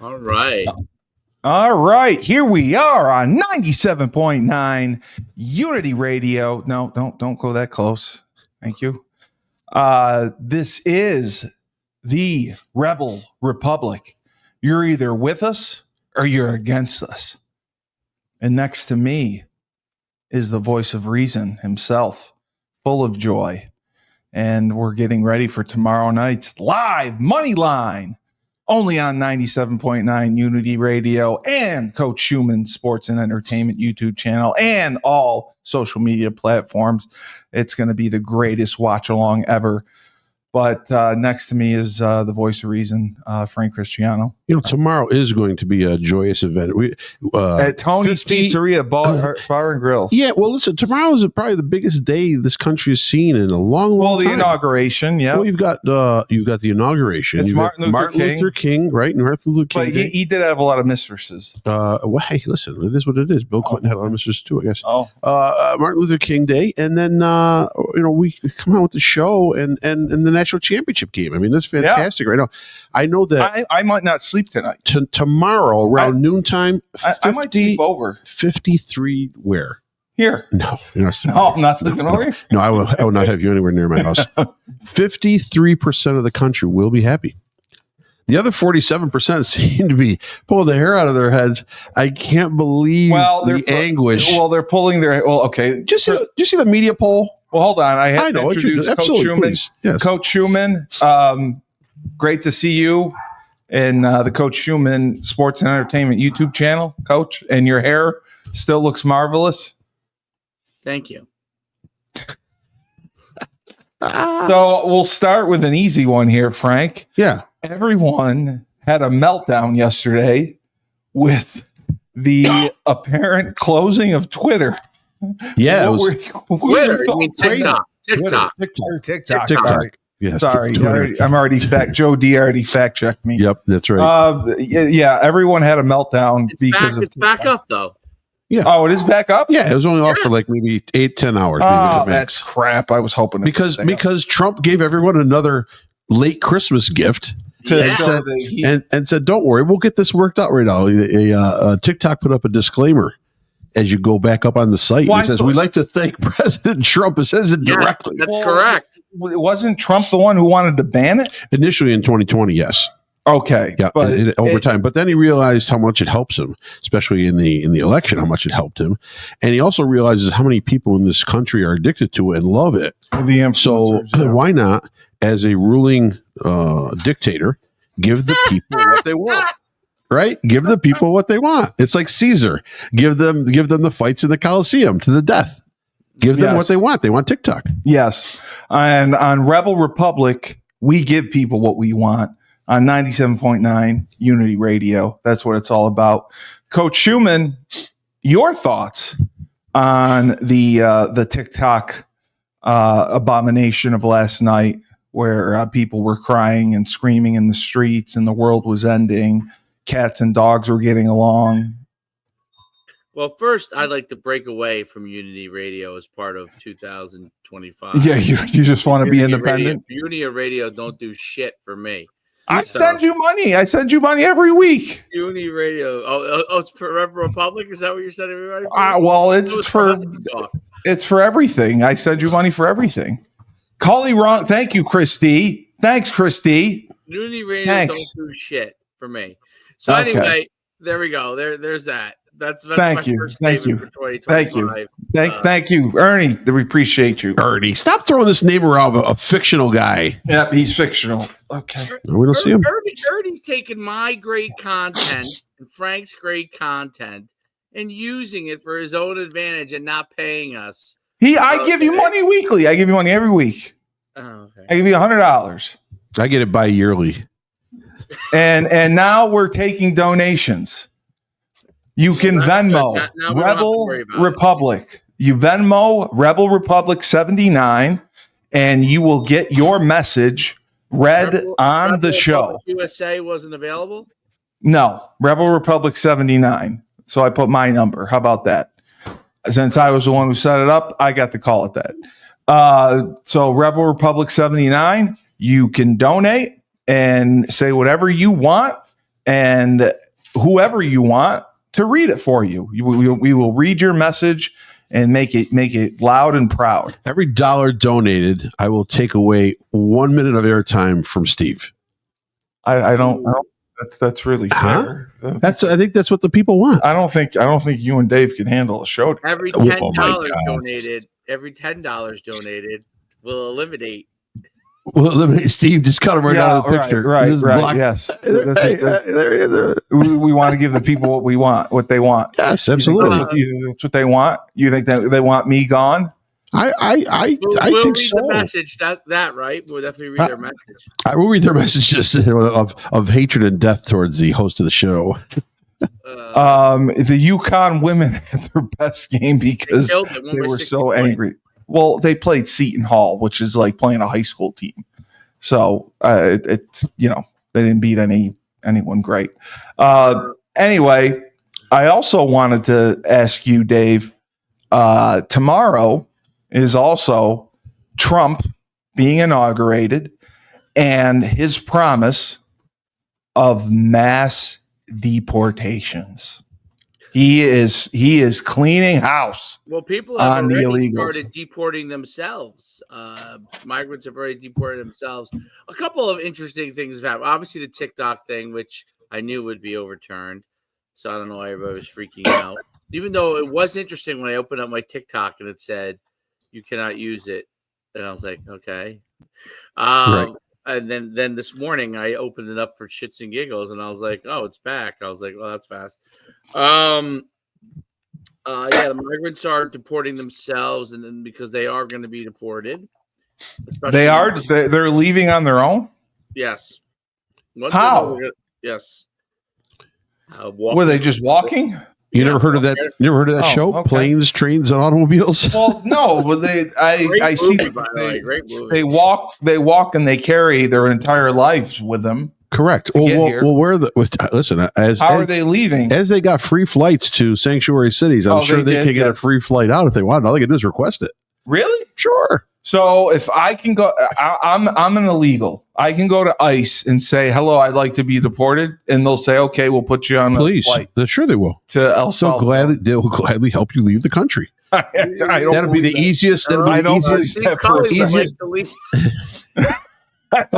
All right. All right. Here we are on 97.9 Unity Radio. No, don't go that close. Thank you. This is the Rebel Republic. You're either with us or you're against us. And next to me is the voice of reason himself, full of joy. And we're getting ready for tomorrow night's live money line, only on 97.9 Unity Radio and Coach Schumann Sports and Entertainment YouTube channel and all social media platforms. It's going to be the greatest watch along ever. But next to me is the voice of reason, Frank Cristiano. You know, tomorrow is going to be a joyous event. At Tony's Pizzeria Bar and Grill. Yeah, well, listen, tomorrow is probably the biggest day this country has seen in a long time. The inauguration, yeah. Well, you've got the inauguration. It's Martin Luther King, right? Martin Luther King. But he did have a lot of mistresses. Well, hey, listen, it is what it is. Bill Clinton had a lot of mistresses too, I guess. Martin Luther King Day, and then we come out with the show and the national championship game. I mean, that's fantastic right now. I know that I might not sleep tonight. Tomorrow around noontime, 50, I might sleep over. 53 where? Here. No, you're not no, I'm not sleeping over here. No, I will not have you anywhere near my house. 53% of the country will be happy. The other 47% seem to be pulling the hair out of their heads. I can't believe the anguish. Well, they're pulling their. Well, okay. Do you see the media poll? Well, hold on. I have to know introduce Coach Schumann. Yes. Coach Schumann, great to see you in the Coach Schumann Sports and Entertainment YouTube channel, Coach. And your hair still looks marvelous. Thank you. So we'll start with an easy one here, Frank. Yeah. Everyone had a meltdown yesterday with the apparent closing of Twitter. Yeah, Twitter. You mean TikTok. TikTok. Yes, sorry, I'm already Joe D already fact checked me. Yep, that's right. Yeah, everyone had a meltdown because it's back up though. Yeah. Oh, it is back up? Yeah, it was only off for like maybe 8-10 hours. Oh, that's crap. I was hoping because Trump gave everyone another late Christmas gift. And said, don't worry, we'll get this worked out right now. TikTok put up a disclaimer as you go back up on the site. It says, we'd like to thank President Trump. It says it directly. That's correct. Wasn't Trump the one who wanted to ban it? Initially in 2020, yes. Okay. Yeah, but over time. But then he realized how much it helps him, especially in the election, how much it helped him. And he also realizes how many people in this country are addicted to it and love it. So why not, as a ruling dictator, give the people what they want? Right? Give the people what they want. It's like Caesar. Give them the fights in the Colosseum to the death. Give them what they want. They want TikTok. Yes. And on Rebel Republic, we give people what we want on 97.9 Unity Radio. That's what it's all about. Coach Schumann, your thoughts on the TikTok abomination of last night, where people were crying and screaming in the streets and the world was ending. Cats and dogs were getting along. Well, first, I'd like to break away from Unity Radio as part of 2025. Yeah, you just want to be independent. Unity Radio don't do shit for me. I send you money. I send you money every week. Unity Radio. Oh, it's Forever Republic? Is that what you're sending everybody for? Well, it's for everything. I send you money for everything. Callie wrong. Thank you, Christy. Thanks, Christy. Unity Radio don't do shit for me. So anyway, there we go. There's that. That's thank my you. First Thank you. For 2025. Thank you, Ernie. We appreciate you, Ernie. Stop throwing this name around a fictional guy. Yep, he's fictional. Okay, we don't see him. Ernie's taking my great content and Frank's great content and using it for his own advantage and not paying us. I give you money weekly. I give you money every week. Oh, okay. I give you $100. I get it bi-yearly. And now we're taking donations. You can Venmo Rebel Republic. You Venmo Rebel Republic 79, and you will get your message read on the show. USA wasn't available? No, Rebel Republic 79. So I put my number. How about that? Since I was the one who set it up, I got to call it that. So Rebel Republic 79, you can donate and say whatever you want. and whoever you want to read it for you. We will read your message and make it loud and proud. Every dollar donated, I will take away 1 minute of airtime from Steve. I don't know. That's really fair. I think that's what the people want. I don't think you and Dave can handle a show. Every $10 donated, will eliminate. We'll eliminate Steve. Just cut him right out of the picture. Right. Yes. We want to give the people what they want. Yes, absolutely. That's what they want. You think that they want me gone? I We'll think read so. the message. That right? We'll definitely read their message. I will read their messages of hatred and death towards the host of the show. The Yukon women had their best game because they were so angry. Well, they played Seton Hall, which is like playing a high school team. So it's they didn't beat anyone great. Anyway, I also wanted to ask you, Dave. Tomorrow is also Trump being inaugurated and his promise of mass deportations. He is cleaning house. Well, people have on already the started deporting themselves. Migrants have already deported themselves. A couple of interesting things have happened. Obviously, the TikTok thing, which I knew would be overturned. So I don't know why everybody was freaking out. Even though it was interesting when I opened up my TikTok and it said, you cannot use it. And I was like, okay. Right. And then this morning I opened it up for shits and giggles and I was like, oh, it's back. I was like, well, that's fast. The migrants are deporting themselves, and then because they are going to be deported. They're leaving on their own? Yes. How? Yes. Were they just walking? You never heard of that? Never heard of that show? Okay. Planes, Trains, and Automobiles. Well, no, but I see they walk and they carry their entire lives with them. Correct. Listen, how are they leaving? As they got free flights to sanctuary cities, I'm sure they can get a free flight out if they want. All they can do is request it. Really? Sure. So if I can go, I'm an illegal. I can go to ICE and say, "Hello, I'd like to be deported," and they'll say, "Okay, we'll put you on a flight." Sure, they will. To El Salvador. They'll gladly help you leave the country. That'll be the easiest. That'll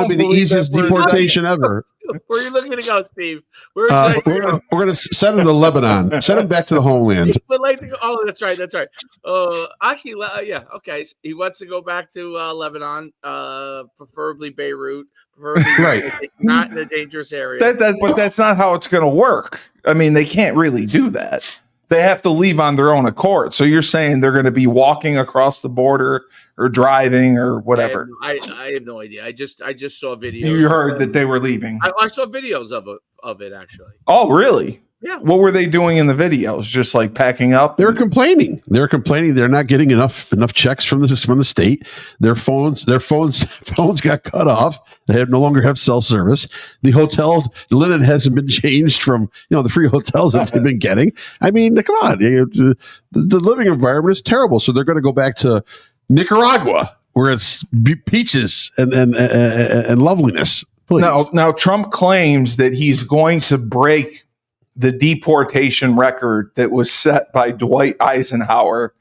be the easiest deportation ever. Where are you looking to go, Steve? We're going to send him to Lebanon. Send him back to the homeland. He would like to go. Oh, that's right. Actually, yeah. Okay. So he wants to go back to Lebanon, preferably Beirut. Right. Not in a dangerous area. But that's not how it's going to work. I mean, they can't really do that. They have to leave on their own accord. So you're saying they're going to be walking across the border or driving or whatever? I have no idea. I just saw videos. You heard that they were leaving. I saw videos of it actually. Oh, really? Yeah. What were they doing in the videos? Just like packing up? They're complaining. They're not getting enough checks from the state. Their phones got cut off. They no longer have cell service. The linen hasn't been changed from the free hotels that they've been getting. I mean, come on. The living environment is terrible. So they're going to go back to Nicaragua, where it's peaches and loveliness. Please. Now Trump claims that he's going to break the deportation record that was set by Dwight Eisenhower.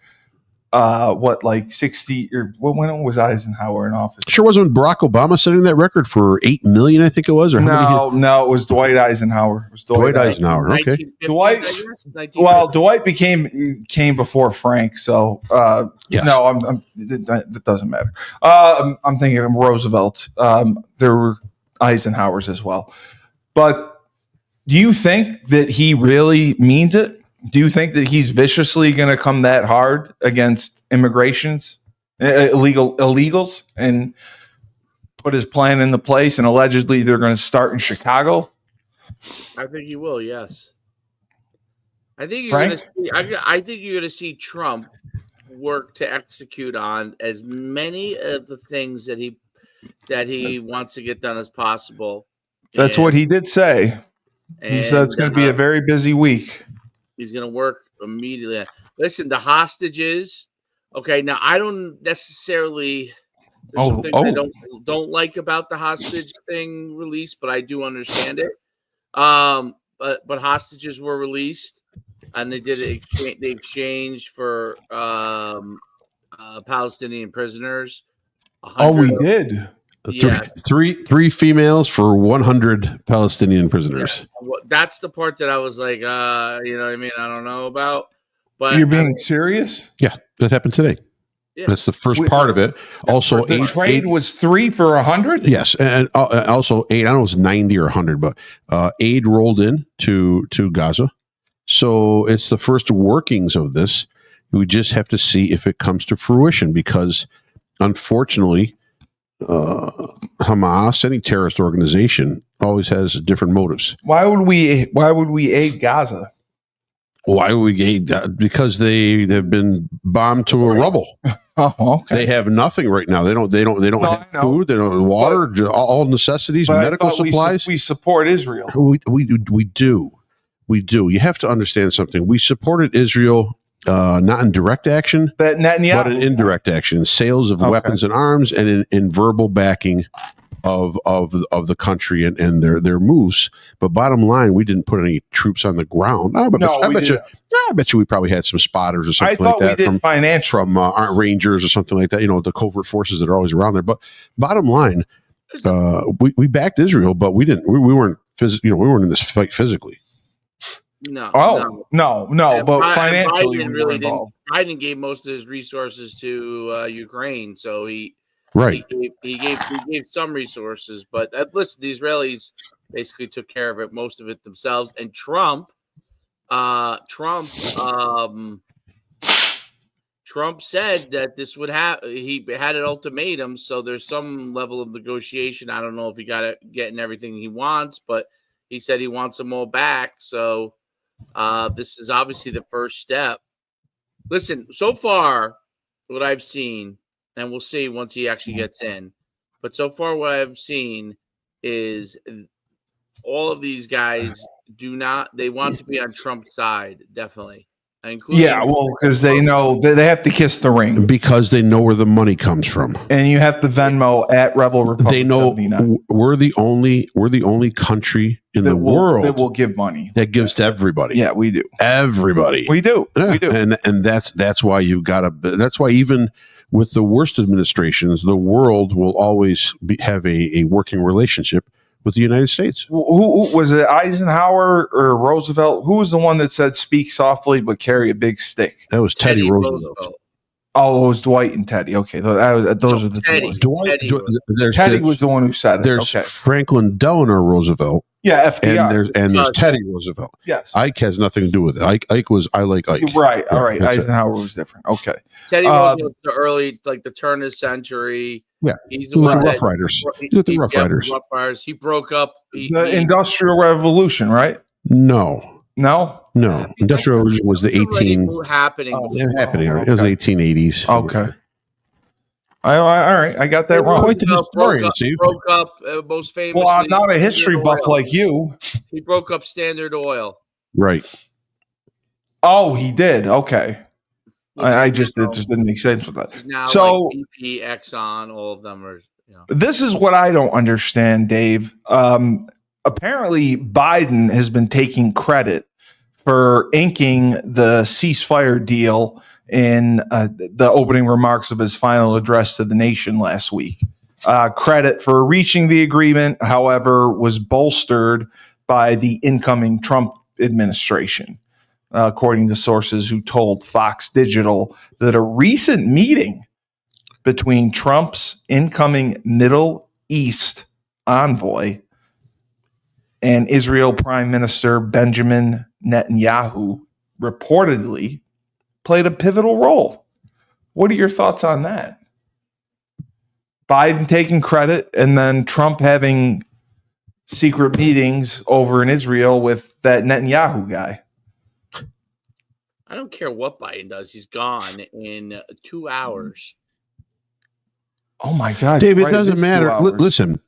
60 or when was Eisenhower in office? Sure wasn't Barack Obama setting that record for 8 million, I think it was, or no, it was Dwight Eisenhower. It was Dwight Eisenhower. Okay. Dwight came before Frank, so yes. No, that doesn't matter. I'm thinking of Roosevelt. There were Eisenhowers as well, but do you think that he really means it? Do you think that he's viciously going to come that hard against illegals, and put his plan into place? And allegedly, they're going to start in Chicago. I think he will. Yes, I think you're going to see. I think you're going to see Trump work to execute on as many of the things that he wants to get done as possible. That's what he did say. He said it's going to be a very busy week. He's going to work immediately. Listen, the hostages. Okay, now I don't necessarily. There's some things I don't like about the hostage thing release, but I do understand it. But hostages were released, and they did it. They exchanged for Palestinian prisoners. Oh, we did. Yes. Three females for 100 Palestinian prisoners. Yes. That's the part that I was like, you know what I mean? I don't know about. But you're being serious? Yeah, that happened today. Yeah. That's the first part of it. Also, the trade was 3 for 100. Yes, and also aid. I don't know if it's 90 or 100, but aid rolled in to Gaza. So it's the first workings of this. We just have to see if it comes to fruition, because unfortunately, Hamas, any terrorist organization, always has different motives. Why would we aid Gaza? Why would we aid? Because they've been bombed to a rubble. Oh, okay. They have nothing right now. They don't have food. They don't have water. All necessities, medical supplies. We support Israel. We do. You have to understand something. We supported Israel. Not in direct action, but in indirect action, sales of weapons and arms, and in verbal backing of the country and their moves. But bottom line, we didn't put any troops on the ground. I bet you we probably had some spotters or something like that from Rangers or something like that. You know, the covert forces that are always around there. But bottom line, we backed Israel, but we didn't. We weren't. We weren't in this fight physically. No. But financially, Biden gave most of his resources to Ukraine, so he gave some resources. But listen, the Israelis basically took care of it, most of it themselves. And Trump said that this would happen. He had an ultimatum, so there's some level of negotiation. I don't know if he got it getting everything he wants, but he said he wants them all back. So. This is obviously the first step. Listen, so far, what I've seen, and we'll see once he actually gets in, but so far what I've seen is all of these guys they want to be on Trump's side, definitely. Because they know they have to kiss the ring. Because they know where the money comes from. And you have to Venmo at Rebel Republic. They know 79. We're the only country in the world that will give money. That gives to everybody. Yeah, we do. Everybody. We do. Yeah. We do. And that's why that's why even with the worst administrations, the world will always have a working relationship with the United States. Who was it, Eisenhower or Roosevelt? Who was the one that said "Speak softly but carry a big stick"? That was Teddy Roosevelt. Oh, it was Dwight and Teddy. Okay, those are the two. Teddy was the one who said it. There's Franklin Delano Roosevelt. Yeah, FDR. And there's Teddy Roosevelt. Yes. Ike has nothing to do with it. Ike was I like Ike. Right. All right. Eisenhower was different. Okay. Teddy Roosevelt was the early, the turn of the century. Yeah. He's the one Rough Riders. Rough Riders. He broke up the Industrial Revolution, right? No. Industrial Revolution was the 18 happening. Happening. It was the 1880s. Okay. All right, I got that wrong. Quite the historian, Steve. Broke up most famously. Well, I'm not a history buff like you. He broke up Standard Oil. Right. Oh, he did. Okay. It just didn't make sense with that. Now, so BP, Exxon, all of them are. This is what I don't understand, Dave. Apparently, Biden has been taking credit for inking the ceasefire deal in the opening remarks of his final address to the nation last week. Credit for reaching the agreement, however, was bolstered by the incoming Trump administration, according to sources who told Fox Digital that a recent meeting between Trump's incoming Middle East envoy and Israel Prime Minister Benjamin Netanyahu reportedly played a pivotal role. What are your thoughts on that? Biden taking credit and then Trump having secret meetings over in Israel with that Netanyahu guy. I don't care what Biden does. He's gone in 2 hours. Oh, my God. Dave, it doesn't matter. Listen,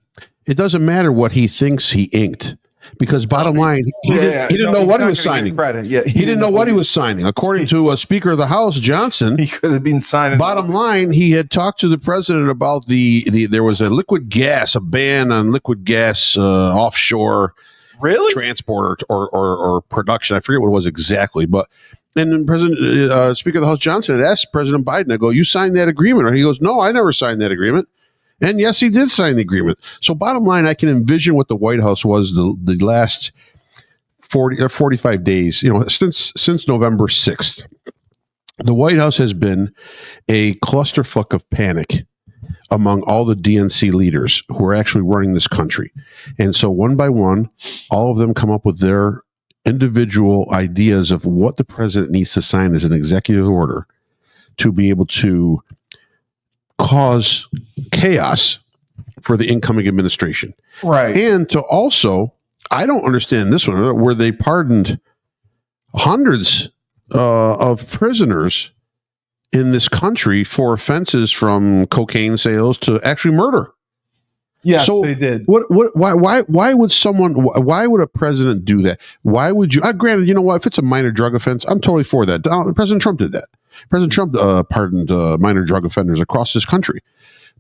it doesn't matter what he thinks he inked. Because bottom line, he didn't know what he was signing. Yeah, he didn't know what he was signing. According to Speaker of the House, Johnson, he could have been signing. Bottom line, he had talked to the president about there was a ban on liquid gas offshore, really transport or production. I forget what it was exactly, but then President Speaker of the House Johnson had asked President Biden, I go, you signed that agreement? Or he goes, no, I never signed that agreement. And yes, he did sign the agreement. So bottom line, I can envision what the White House was the last 40 or 45 days, since November 6th. The White House has been a clusterfuck of panic among all the DNC leaders who are actually running this country. And so one by one, all of them come up with their individual ideas of what the president needs to sign as an executive order to be able to cause chaos for the incoming administration. Right. And to also, I don't understand this one, where they pardoned hundreds of prisoners in this country for offenses from cocaine sales to actually murder. Yes, so they did. Why would a president do that? Why would you? Granted, you know what? If it's a minor drug offense, I'm totally for that. President Trump did that. President Trump pardoned minor drug offenders across this country.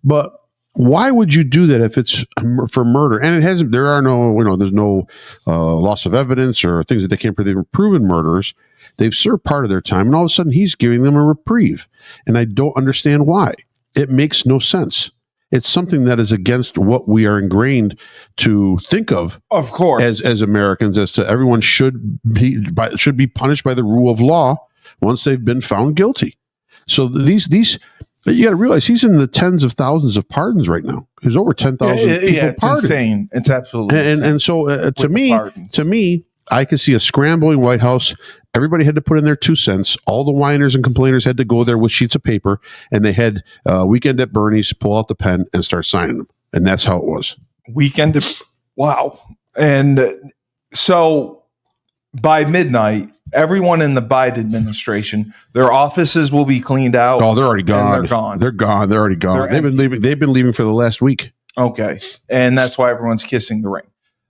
But why would you do that if it's for murder? And it hasn't. There are no, there's no loss of evidence or things that they can't prove. They've proven murderers. They've served part of their time, and all of a sudden he's giving them a reprieve. And I don't understand why. It makes no sense. It's something that is against what we are ingrained to think of course, as Americans, as to everyone should be punished by the rule of law once they've been found guilty. So these you got to realize he's in the tens of thousands of pardons right now. There's over 10,000 people it's pardoned. Insane. It's absolutely insane. And so to me, I could see a scrambling White House. Everybody had to put in their 2 cents. All the whiners and complainers had to go there with sheets of paper, and they had Weekend at Bernie's pull out the pen and start signing them. And that's how it was. Wow. And so by midnight, everyone in the Biden administration, their offices will be cleaned out. Oh, they're already gone. They're gone. They're gone. They're already gone. They've been leaving for the last week. Okay. And that's why everyone's kissing the ring.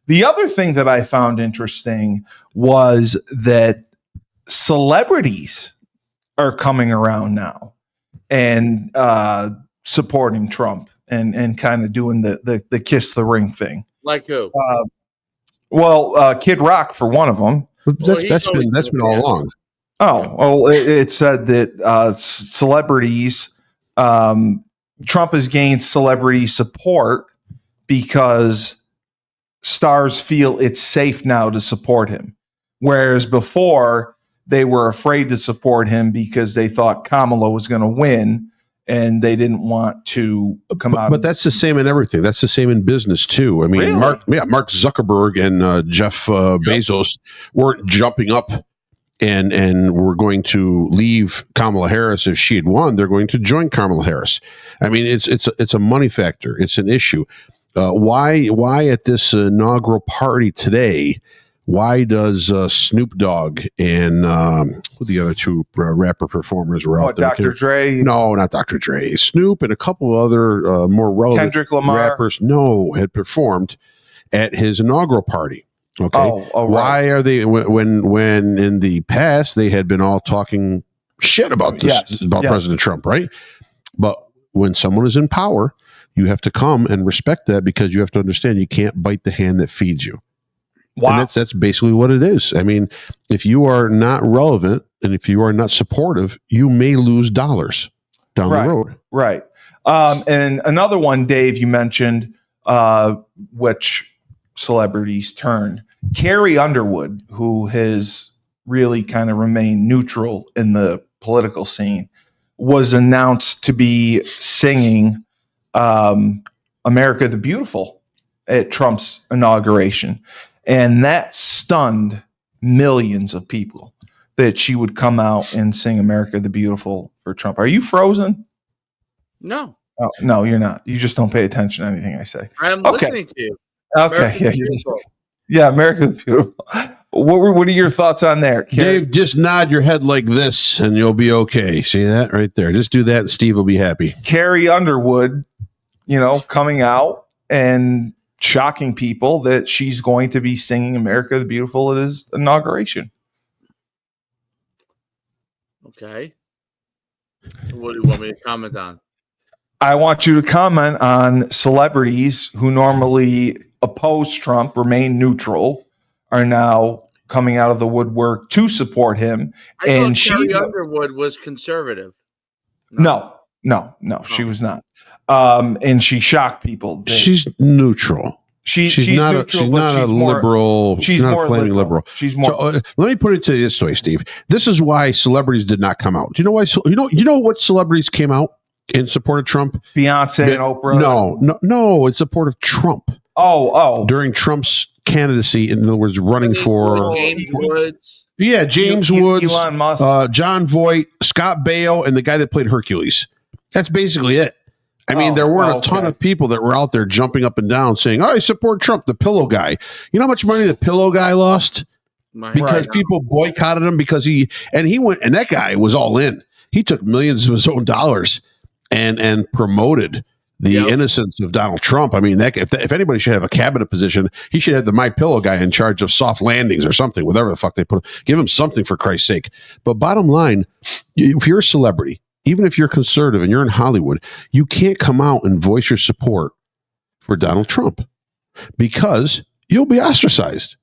The other thing that I found interesting was that celebrities are coming around now and supporting Trump and kind of doing the kiss the ring thing. Like who? Kid Rock for one of them. That's been all along. Oh, well, it said that celebrities, Trump has gained celebrity support because stars feel it's safe now to support him. Whereas before, they were afraid to support him because they thought Kamala was going to win and they didn't want to come out. But that's the same in everything. That's the same in business too. I mean, really? Mark Zuckerberg and Jeff Bezos weren't jumping up and were going to leave Kamala Harris if she had won. They're going to join Kamala Harris. I mean, it's a money factor. It's an issue. Why at this inaugural party today? Why does Snoop Dogg and the other 2 rapper performers were out there? Dr. Dre? No, not Dr. Dre. Snoop and a couple of other more relevant Kendrick Lamar rappers. No, had performed at his inaugural party. Okay, right. Why are they when in the past they had been all talking shit about this President Trump, right? But when someone is in power, you have to come and respect that because you have to understand you can't bite the hand that feeds you. Wow. And that's basically what it is. I mean, if you are not relevant and if you are not supportive, you may lose dollars down the road. Right. And another one, Dave, you mentioned, which celebrities turned. Carrie Underwood, who has really kind of remained neutral in the political scene, was announced to be singing America the Beautiful at Trump's inauguration. And that stunned millions of people that she would come out and sing America the Beautiful for Trump. Are you frozen? No. Oh, no, you're not. You just don't pay attention to anything I say. I'm listening to you. Okay. Yeah, America the Beautiful. What are your thoughts on there, Carrie? Dave? Just nod your head like this and you'll be okay. See that right there? Just do that and Steve will be happy. Carrie Underwood, coming out and shocking people that she's going to be singing America the Beautiful at his inauguration. Okay. So what do you want me to comment on? I want you to comment on celebrities who normally oppose Trump, remain neutral, are now coming out of the woodwork to support him. I thought Carrie Underwood was conservative. No, she was not. And she shocked people. She's neutral. She's not neutral, not a liberal. She's not a flaming liberal. She's more. So, let me put it to you this way, Steve. This is why celebrities did not come out. Do you know why? You know what celebrities came out in support of Trump? Beyonce and Oprah. No, in support of Trump. Oh. During Trump's candidacy, in other words, running for James Woods. Yeah, James Woods, Elon Musk, John Voight, Scott Baio, and the guy that played Hercules. That's basically it. I mean, there weren't a ton of people that were out there jumping up and down saying, I support Trump, the pillow guy. You know how much money the pillow guy lost? Because people boycotted him because he went, and that guy was all in. He took millions of his own dollars and promoted the innocence of Donald Trump. I mean, if anybody should have a cabinet position, he should have the My Pillow guy in charge of soft landings or something, whatever the fuck they put. Give him something, for Christ's sake. But bottom line, if you're a celebrity, even if you're conservative and you're in Hollywood, you can't come out and voice your support for Donald Trump because you'll be ostracized.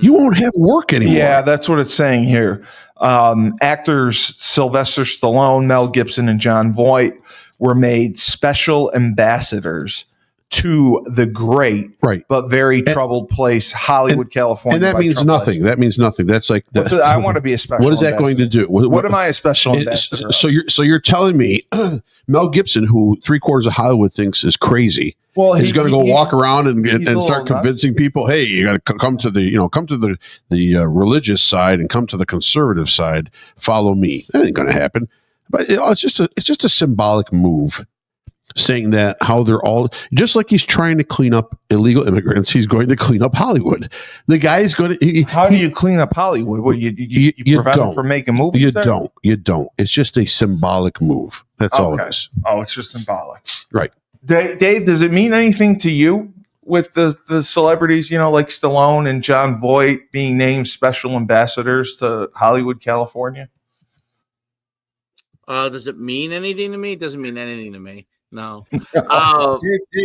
You won't have work anymore. Yeah, that's what it's saying here. Actors Sylvester Stallone, Mel Gibson, and John Voight were made special ambassadors to the great, but very troubled place, Hollywood, California. And that means nothing. That means nothing. That's like I want to be a special. What is that going to do? What am I a special ambassador? So you're telling me Mel Gibson, who 3/4 of Hollywood thinks is crazy, he's going to go walk around and start convincing people, hey, you got to come to the religious side and come to the conservative side. Follow me. That ain't going to happen. But it's just a symbolic move. Saying that how they're all just like he's trying to clean up illegal immigrants, he's going to clean up Hollywood. The guy's going to. How do you clean up Hollywood? Well, you prevent them from making movies. You don't. It's just a symbolic move. That's all it is. Oh, it's just symbolic, right? Dave, does it mean anything to you with the celebrities? Like Stallone and John Voight being named special ambassadors to Hollywood, California. Does it mean anything to me? It doesn't mean anything to me. No. Dave,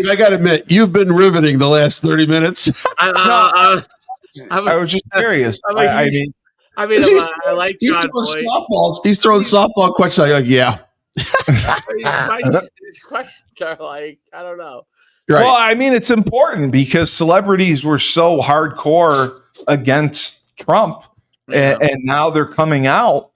I got to admit, you've been riveting the last 30 minutes. I was just curious. I like John Voight. He's throwing softball questions. I'm like, yeah. His questions are like, I don't know. Right. Well, I mean, it's important because celebrities were so hardcore against Trump, and now they're coming out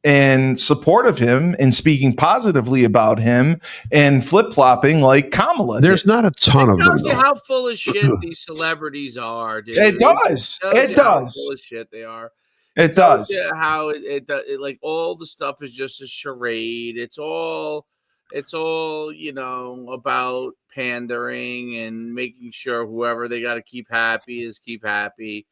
in support of him and speaking positively about him and flip-flopping like Kamala. There's not a ton of them. It tells you how full of shit these celebrities are, dude. It does. It does. How full of shit they are. It does. How it like all the stuff is just a charade. It's all about pandering and making sure whoever they got to keep happy is keep happy.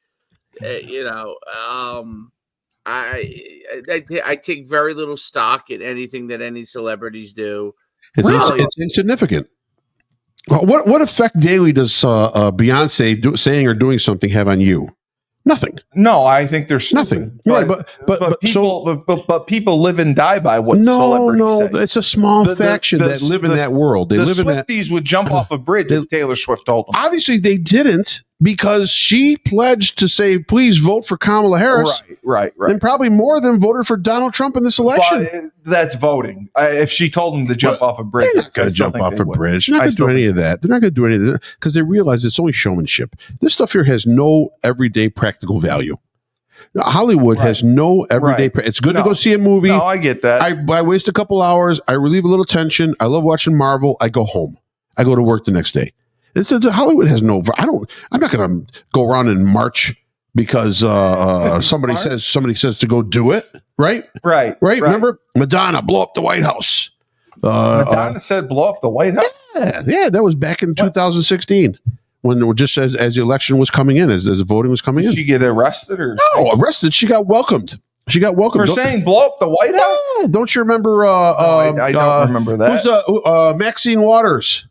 I take very little stock in anything that any celebrities do. It's insignificant. What effect daily does Beyonce saying or doing something have on you? Nothing. No, I think there's nothing. Right, but people live and die by what celebrities say. It's a small faction that live in that world. They live in that. The Swifties would jump off a bridge if Taylor Swift told them. Obviously, they didn't because she pledged to say, "Please vote for Kamala Harris." Right. And probably more than voted for Donald Trump in this election. But that's voting. If she told them to jump off a bridge, they're not going to jump off a bridge. They're not going to do any of that. They're not going to do any of that because they realize it's only showmanship. This stuff here has no everyday practical value. Now, Hollywood has no everyday. It's good to go see a movie. No, I get that. I waste a couple hours. I relieve a little tension. I love watching Marvel. I go home. I go to work the next day. Hollywood has no. I'm not going to go around and march because somebody says to go do it. Right. Remember Madonna blow up the White House. Madonna said blow up the White House. Yeah, that was back in 2016 when just as the election was coming in, as the voting was coming in. Did she get arrested or no? Arrested. She got welcomed. For saying blow up the White House. Yeah, don't you remember? I don't remember that. Who's Maxine Waters?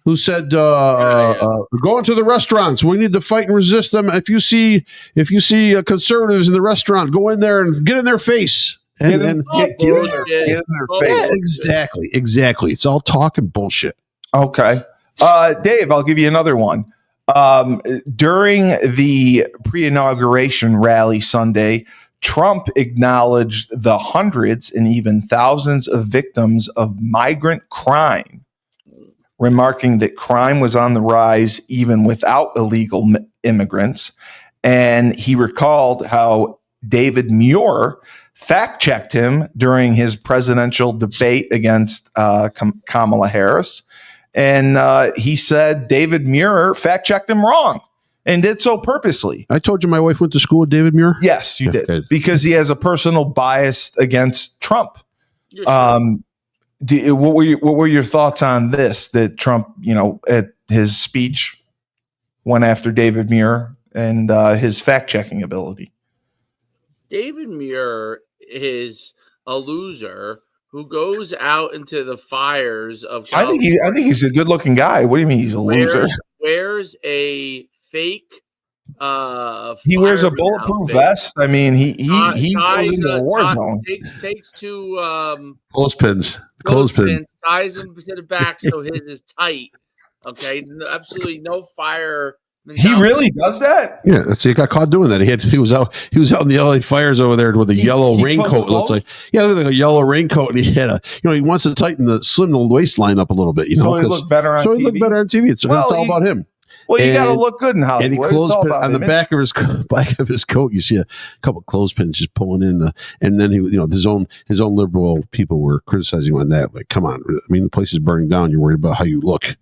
Who said go into the restaurants? We need to fight and resist them. If you see conservatives in the restaurant, go in there and get in their face. Get in their face. Yeah, exactly. It's all talk and bullshit. Okay, Dave, I'll give you another one. During the pre-inauguration rally Sunday, Trump acknowledged the hundreds and even thousands of victims of migrant crime, remarking that crime was on the rise even without illegal immigrants. And he recalled how David Muir fact-checked him during his presidential debate against Kamala Harris. And he said David Muir fact-checked him wrong and did so purposely. I told you my wife went to school with David Muir? Yes, you did. Because he has a personal bias against Trump. Sure. What were your thoughts on this, that Trump, at his speech went after David Muir and his fact-checking ability? David Muir is a loser who goes out into the fires of California. I think he's a good-looking guy. What do you mean he's a loser? Wears a fake. He wears a bulletproof vest. I mean, he goes into a war zone. Takes two clothespins, ties him to the back so his is tight. Okay, absolutely no fire. He really does that? Yeah, he got caught doing that. He was out in the LA fires over there with a yellow raincoat. It looked like a yellow raincoat, and he had he wants to tighten slim the waistline up a little bit. So he looked better on TV. He looked better on TV. It's all about him. Well, you got to look good in Hollywood. And he clothespin on the back of his coat. You see a couple of clothespins just pulling in and then his own liberal people were criticizing him on that. Like, come on, I mean, the place is burning down. You're worried about how you look.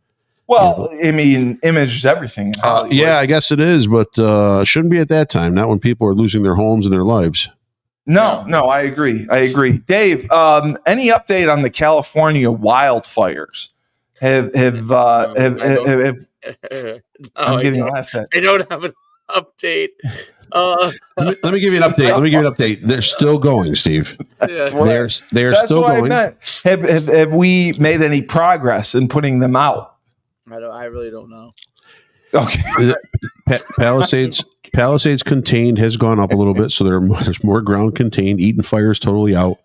Well, I mean, image is everything. Yeah, I guess it is, but shouldn't be at that time. Not when people are losing their homes and their lives. No, I agree. Dave, any update on the California wildfires? I'm getting laughed at. I don't have an update. Let me give you an update. They're still going, Steve. Yeah. They're still going. Have we made any progress in putting them out? I really don't know. Okay. Palisades contained has gone up a little bit, so there's more ground contained. Eaton Fire is totally out.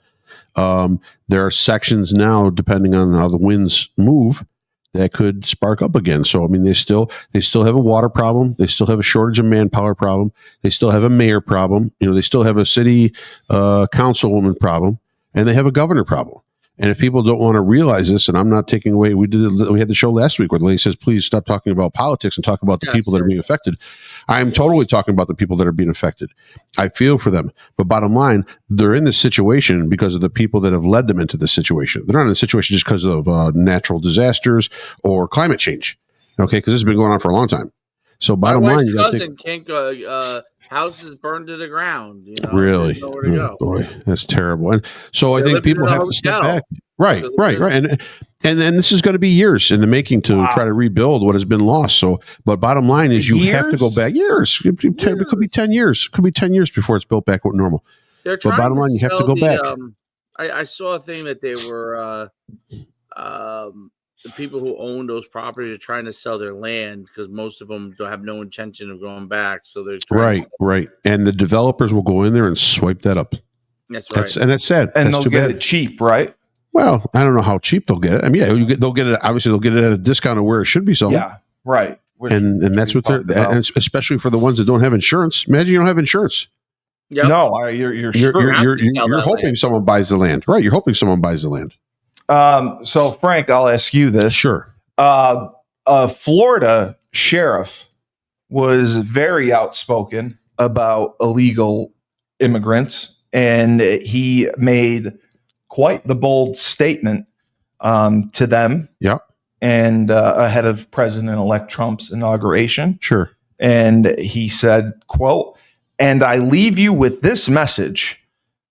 There are sections now, depending on how the winds move, that could spark up again. So I mean, they still have a water problem. They still have a shortage of manpower problem. They still have a mayor problem. They still have a city councilwoman problem, and they have a governor problem. And if people don't want to realize this, and I'm not taking away, we had the show last week where the lady says, please stop talking about politics and talk about the people that are being affected. I'm totally talking about the people that are being affected. I feel for them. But bottom line, they're in this situation because of the people that have led them into this situation. They're not in this situation just because of natural disasters or climate change. Okay, because this has been going on for a long time. So bottom line, you cousin can't go. Houses burned to the ground. Really? Nowhere to go. Boy, that's terrible. And so I think people have to step back. Right. And this is going to be years in the making to try to rebuild what has been lost. So, but bottom line is you have to go back years. It could be 10 years. It could be 10 years before it's built back with normal. But bottom line, you have to go back. I saw a thing that they were the people who own those properties are trying to sell their land because most of them don't have no intention of going back. So they're right. And the developers will go in there and swipe that up. That's right. And that's sad. And they'll get it cheap, right? Well, I don't know how cheap they'll get it. I mean, they'll get it. Obviously, they'll get it at a discount of where it should be sold. Yeah, right. And that's what and especially for the ones that don't have insurance. Imagine you don't have insurance. Yep. No, you're hoping someone buys the land, right? You're hoping someone buys the land. So Frank, I'll ask you this. Sure. A Florida sheriff was very outspoken about illegal immigrants, and he made quite the bold statement to them. Yeah. And ahead of President-elect Trump's inauguration. Sure. And he said, quote, "And I leave you with this message: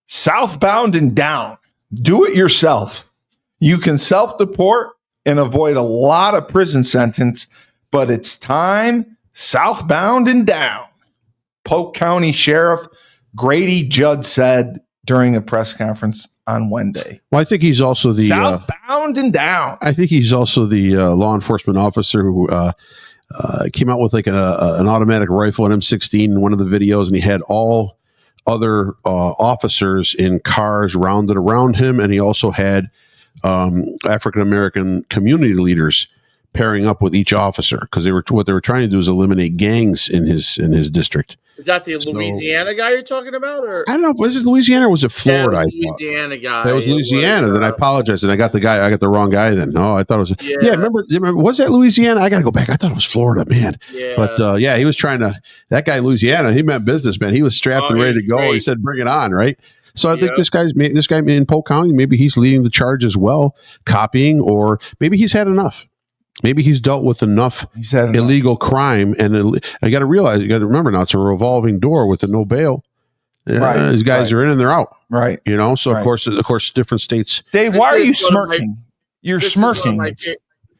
southbound and down, do it yourself. You can self-deport and avoid a lot of prison sentence, but it's time southbound and down." Polk County Sheriff Grady Judd said during a press conference on Wednesday. Well, I think he's also the southbound and down. I think he's also the law enforcement officer who came out with like an automatic rifle, an M16 in one of the videos, and he had all other officers in cars rounded around him, and he also had African-American community leaders pairing up with each officer because what they were trying to do is eliminate gangs in his district. Is that the Louisiana guy you're talking about, or I don't know. Was it Louisiana or was it Florida? Yeah, it was Louisiana guy. It was Louisiana. Then I apologize, and I got the wrong guy. Then no, I thought it was. Yeah. Remember? Was that Louisiana? I got to go back. I thought it was Florida, man. Yeah. But he was trying to. That guy in Louisiana, he meant business, man. He was strapped and ready to go. Great. He said, "Bring it on!" Right. So I think this guy in Polk County, maybe he's leading the charge as well, copying, or maybe he's had enough. Maybe he's dealt with enough illegal crime, and I got to realize, you got to remember now, it's a revolving door with the no bail. Right, these guys are in and they're out. Right, So of course, different states. Dave, why are you smirking? You're smirking.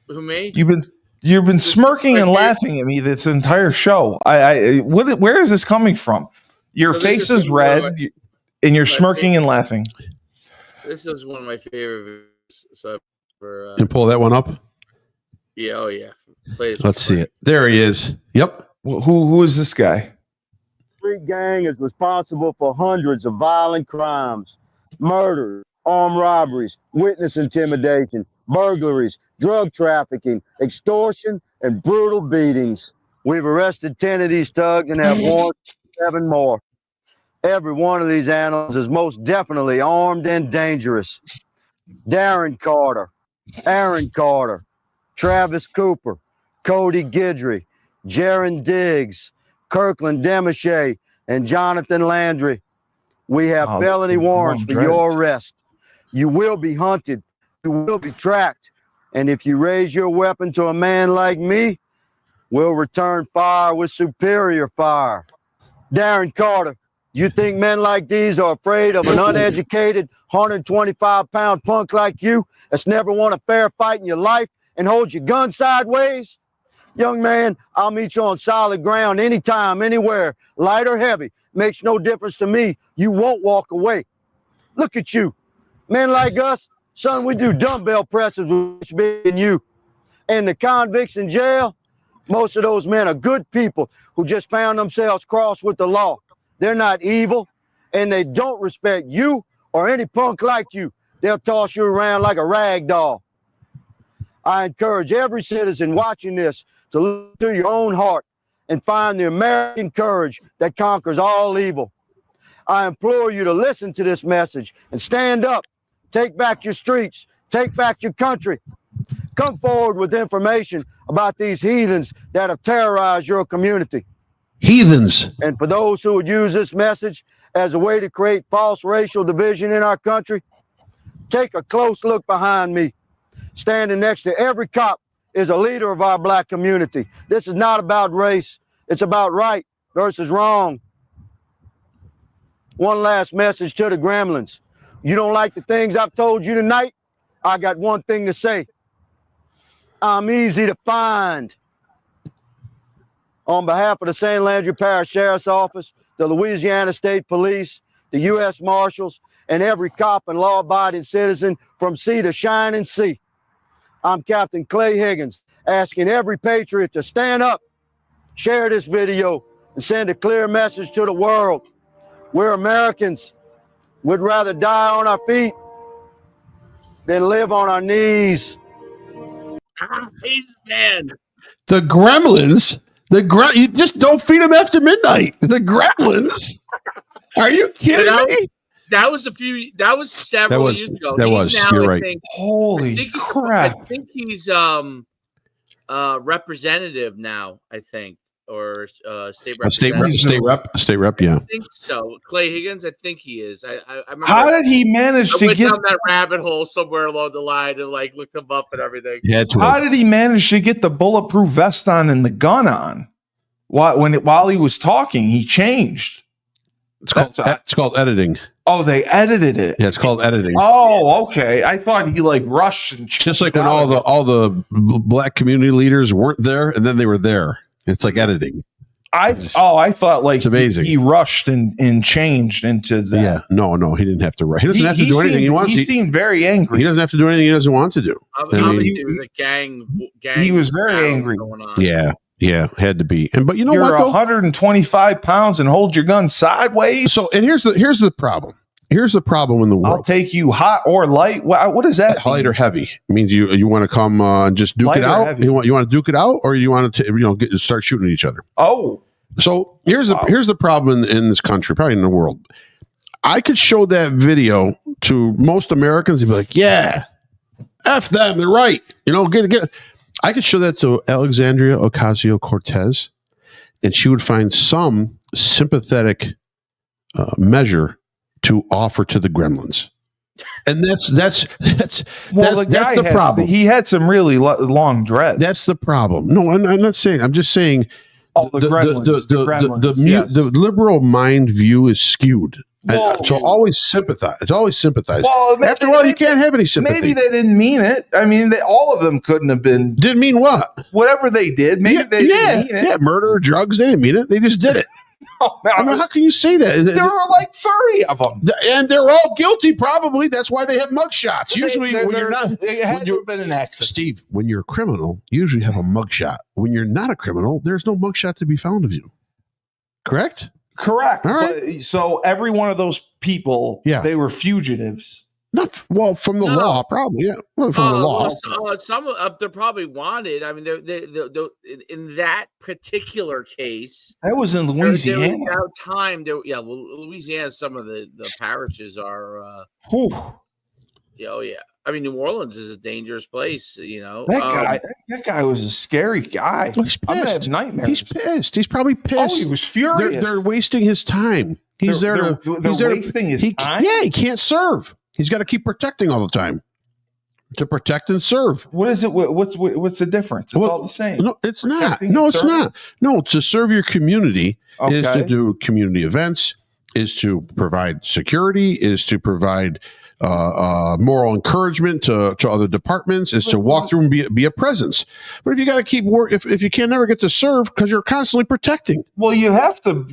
Who made? You've been smirking and laughing at me this entire show. Where is this coming from? Your face is red, and you're smirking and laughing. This is one of my favorite. And pull that one up. Yeah, oh yeah. Let's see it. There he is. Yep. Who is this guy? Street gang is responsible for hundreds of violent crimes, murders, armed robberies, witness intimidation, burglaries, drug trafficking, extortion, and brutal beatings. We've arrested 10 of these thugs and have warrants for 7 more. Every one of these animals is most definitely armed and dangerous. Darren Carter, Aaron Carter, Travis Cooper, Cody Guidry, Jaron Diggs, Kirkland Demachet, and Jonathan Landry. We have felony warrants for your arrest. You will be hunted. You will be tracked. And if you raise your weapon to a man like me, we'll return fire with superior fire. Darren Carter, you think men like these are afraid of an uneducated 125-pound punk like you that's never won a fair fight in your life and hold your gun sideways? Young man, I'll meet you on solid ground anytime, anywhere, light or heavy. Makes no difference to me. You won't walk away. Look at you. Men like us, son, we do dumbbell presses with big than you. And the convicts in jail, most of those men are good people who just found themselves crossed with the law. They're not evil, and they don't respect you or any punk like you. They'll toss you around like a rag doll. I encourage every citizen watching this to look to your own heart and find the American courage that conquers all evil. I implore you to listen to this message and stand up. Take back your streets. Take back your country. Come forward with information about these heathens that have terrorized your community. Heathens. And for those who would use this message as a way to create false racial division in our country, take a close look behind me. Standing next to every cop is a leader of our black community. This is not about race. It's about right versus wrong. One last message to the gremlins. You don't like the things I've told you tonight? I got one thing to say. I'm easy to find. On behalf of the St. Landry Parish Sheriff's Office, the Louisiana State Police, the U.S. Marshals, and every cop and law-abiding citizen from sea to shining sea, I'm Captain Clay Higgins, asking every patriot to stand up, share this video, and send a clear message to the world. We're Americans. We'd rather die on our feet than live on our knees. He's man. The Gremlins. You just don't feed them after midnight. The Gremlins. Are you kidding me? That was several years ago. You're right. Holy crap. I think he's representative now, I think. Or state representative. State rep, yeah. I think so. Clay Higgins, I think he is. I remember. How did he manage to get down that rabbit hole somewhere along the line and looked him up and everything? How did he manage to get the bulletproof vest on and the gun on? While he was talking, he changed. It's called editing. Oh, they edited it. Yeah, it's called editing. Oh, okay. I thought he rushed and just like when all the black community leaders weren't there and then they were there. It's like editing. I thought it's amazing. He rushed and changed into that. Yeah, no, he didn't have to rush. He doesn't have to do anything he wants. He seemed very angry. He doesn't have to do anything he doesn't want to do. Obviously, it was a gang. He was very angry. Yeah, had to be. But you know You're what? You're 125 pounds and hold your gun sideways. So, and here's the problem. Here's the problem in the world. I'll take you hot or light. What does that Light mean? or heavy? It means you want to come and just duke Light it or out. heavy? You want to duke it out, or you want to start shooting at each other. Oh, So here's the problem in this country, probably in the world. I could show that video to most Americans and be like, yeah, F them, they're right. Get. I could show that to Alexandria Ocasio-Cortez, and she would find some sympathetic measure to offer to the gremlins. And that's the problem. He had some really long dreads. That's the problem. No, I'm not saying. I'm just saying. Oh, the gremlins. The liberal mind view is skewed. So always sympathize. It's always sympathize. Well, after all, you can't have any sympathy. Maybe they didn't mean it. I mean, all of them couldn't have been. Didn't mean what? Whatever they did. Maybe they didn't mean it. Yeah, murder, drugs. They didn't mean it. They just did it. I mean, how can you say that? There were like 30 of them, and they're all guilty. Probably that's why they have mugshots. Usually, when you're not, it had to have been an accident. Steve, when you're a criminal, you usually have a mugshot. When you're not a criminal, there's no mugshot to be found of you. Correct. All right. But, so every one of those people, they were fugitives. Not from the law, probably. Yeah, from the law. Some they're probably wanted. I mean, they're in that particular case. That was in Louisiana. Louisiana. Some of the parishes are. Oh yeah. I mean, New Orleans is a dangerous place. That guy was a scary guy. Well, he's pissed. I'm gonna have nightmares. He's pissed. He's probably pissed. Oh, he was furious. They're wasting his time. They're wasting his time. Yeah, he can't serve. He's got to keep protecting all the time. To protect and serve. What is it? What's the difference? It's all the same. No, it's not. No, it's not. No, to serve your community is to do community events, is to provide security, is to provide moral encouragement to other departments, is to walk through and be a presence. But if you got to keep work, if you can never get to serve because you're constantly protecting. Well, you have to.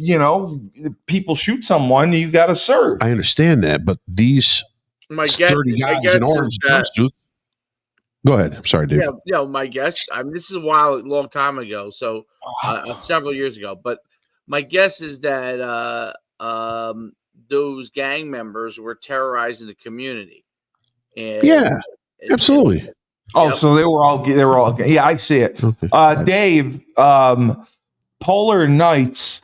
People shoot someone, you got to serve. I understand that, but these 30 guys in orange jumpsuits. Go ahead. I'm sorry, Dave. Yeah, my guess. I mean, this is a long time ago, so several years ago. But my guess is that those gang members were terrorizing the community. And, absolutely. So they were all. Yeah, I see it. Okay. Dave, Polar Nights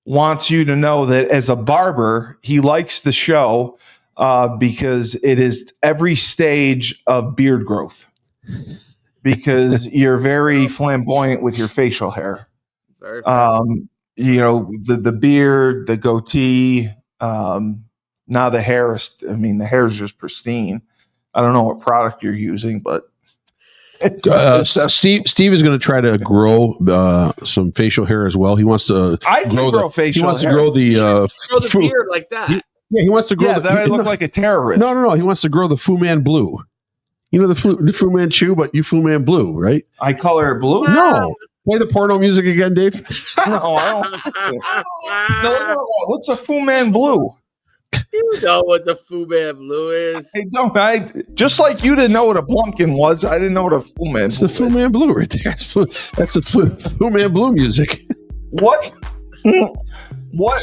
wants you to know that as a barber, he likes the show. Because it is every stage of beard growth. Because you're very flamboyant with your facial hair. Very the beard, the goatee. Now the hair the hair is just pristine. I don't know what product you're using, but Steve is going to try to grow some facial hair as well. He wants to grow facial hair. He wants to grow the beard like that. Yeah, he wants to grow. I look like a terrorist. No. He wants to grow the Fu Man blue. You know the Fu Manchu, but you Fu Man blue, right? I color it blue. No, play the porno music again, Dave. No, I don't. No. What's a Fu Man blue? You know what the Fu Man blue is? I don't. Just like you didn't know what a Blumpkin was, I didn't know what a Fu Man. It's the Fu Man blue right there. That's the Fu Man blue music. What? What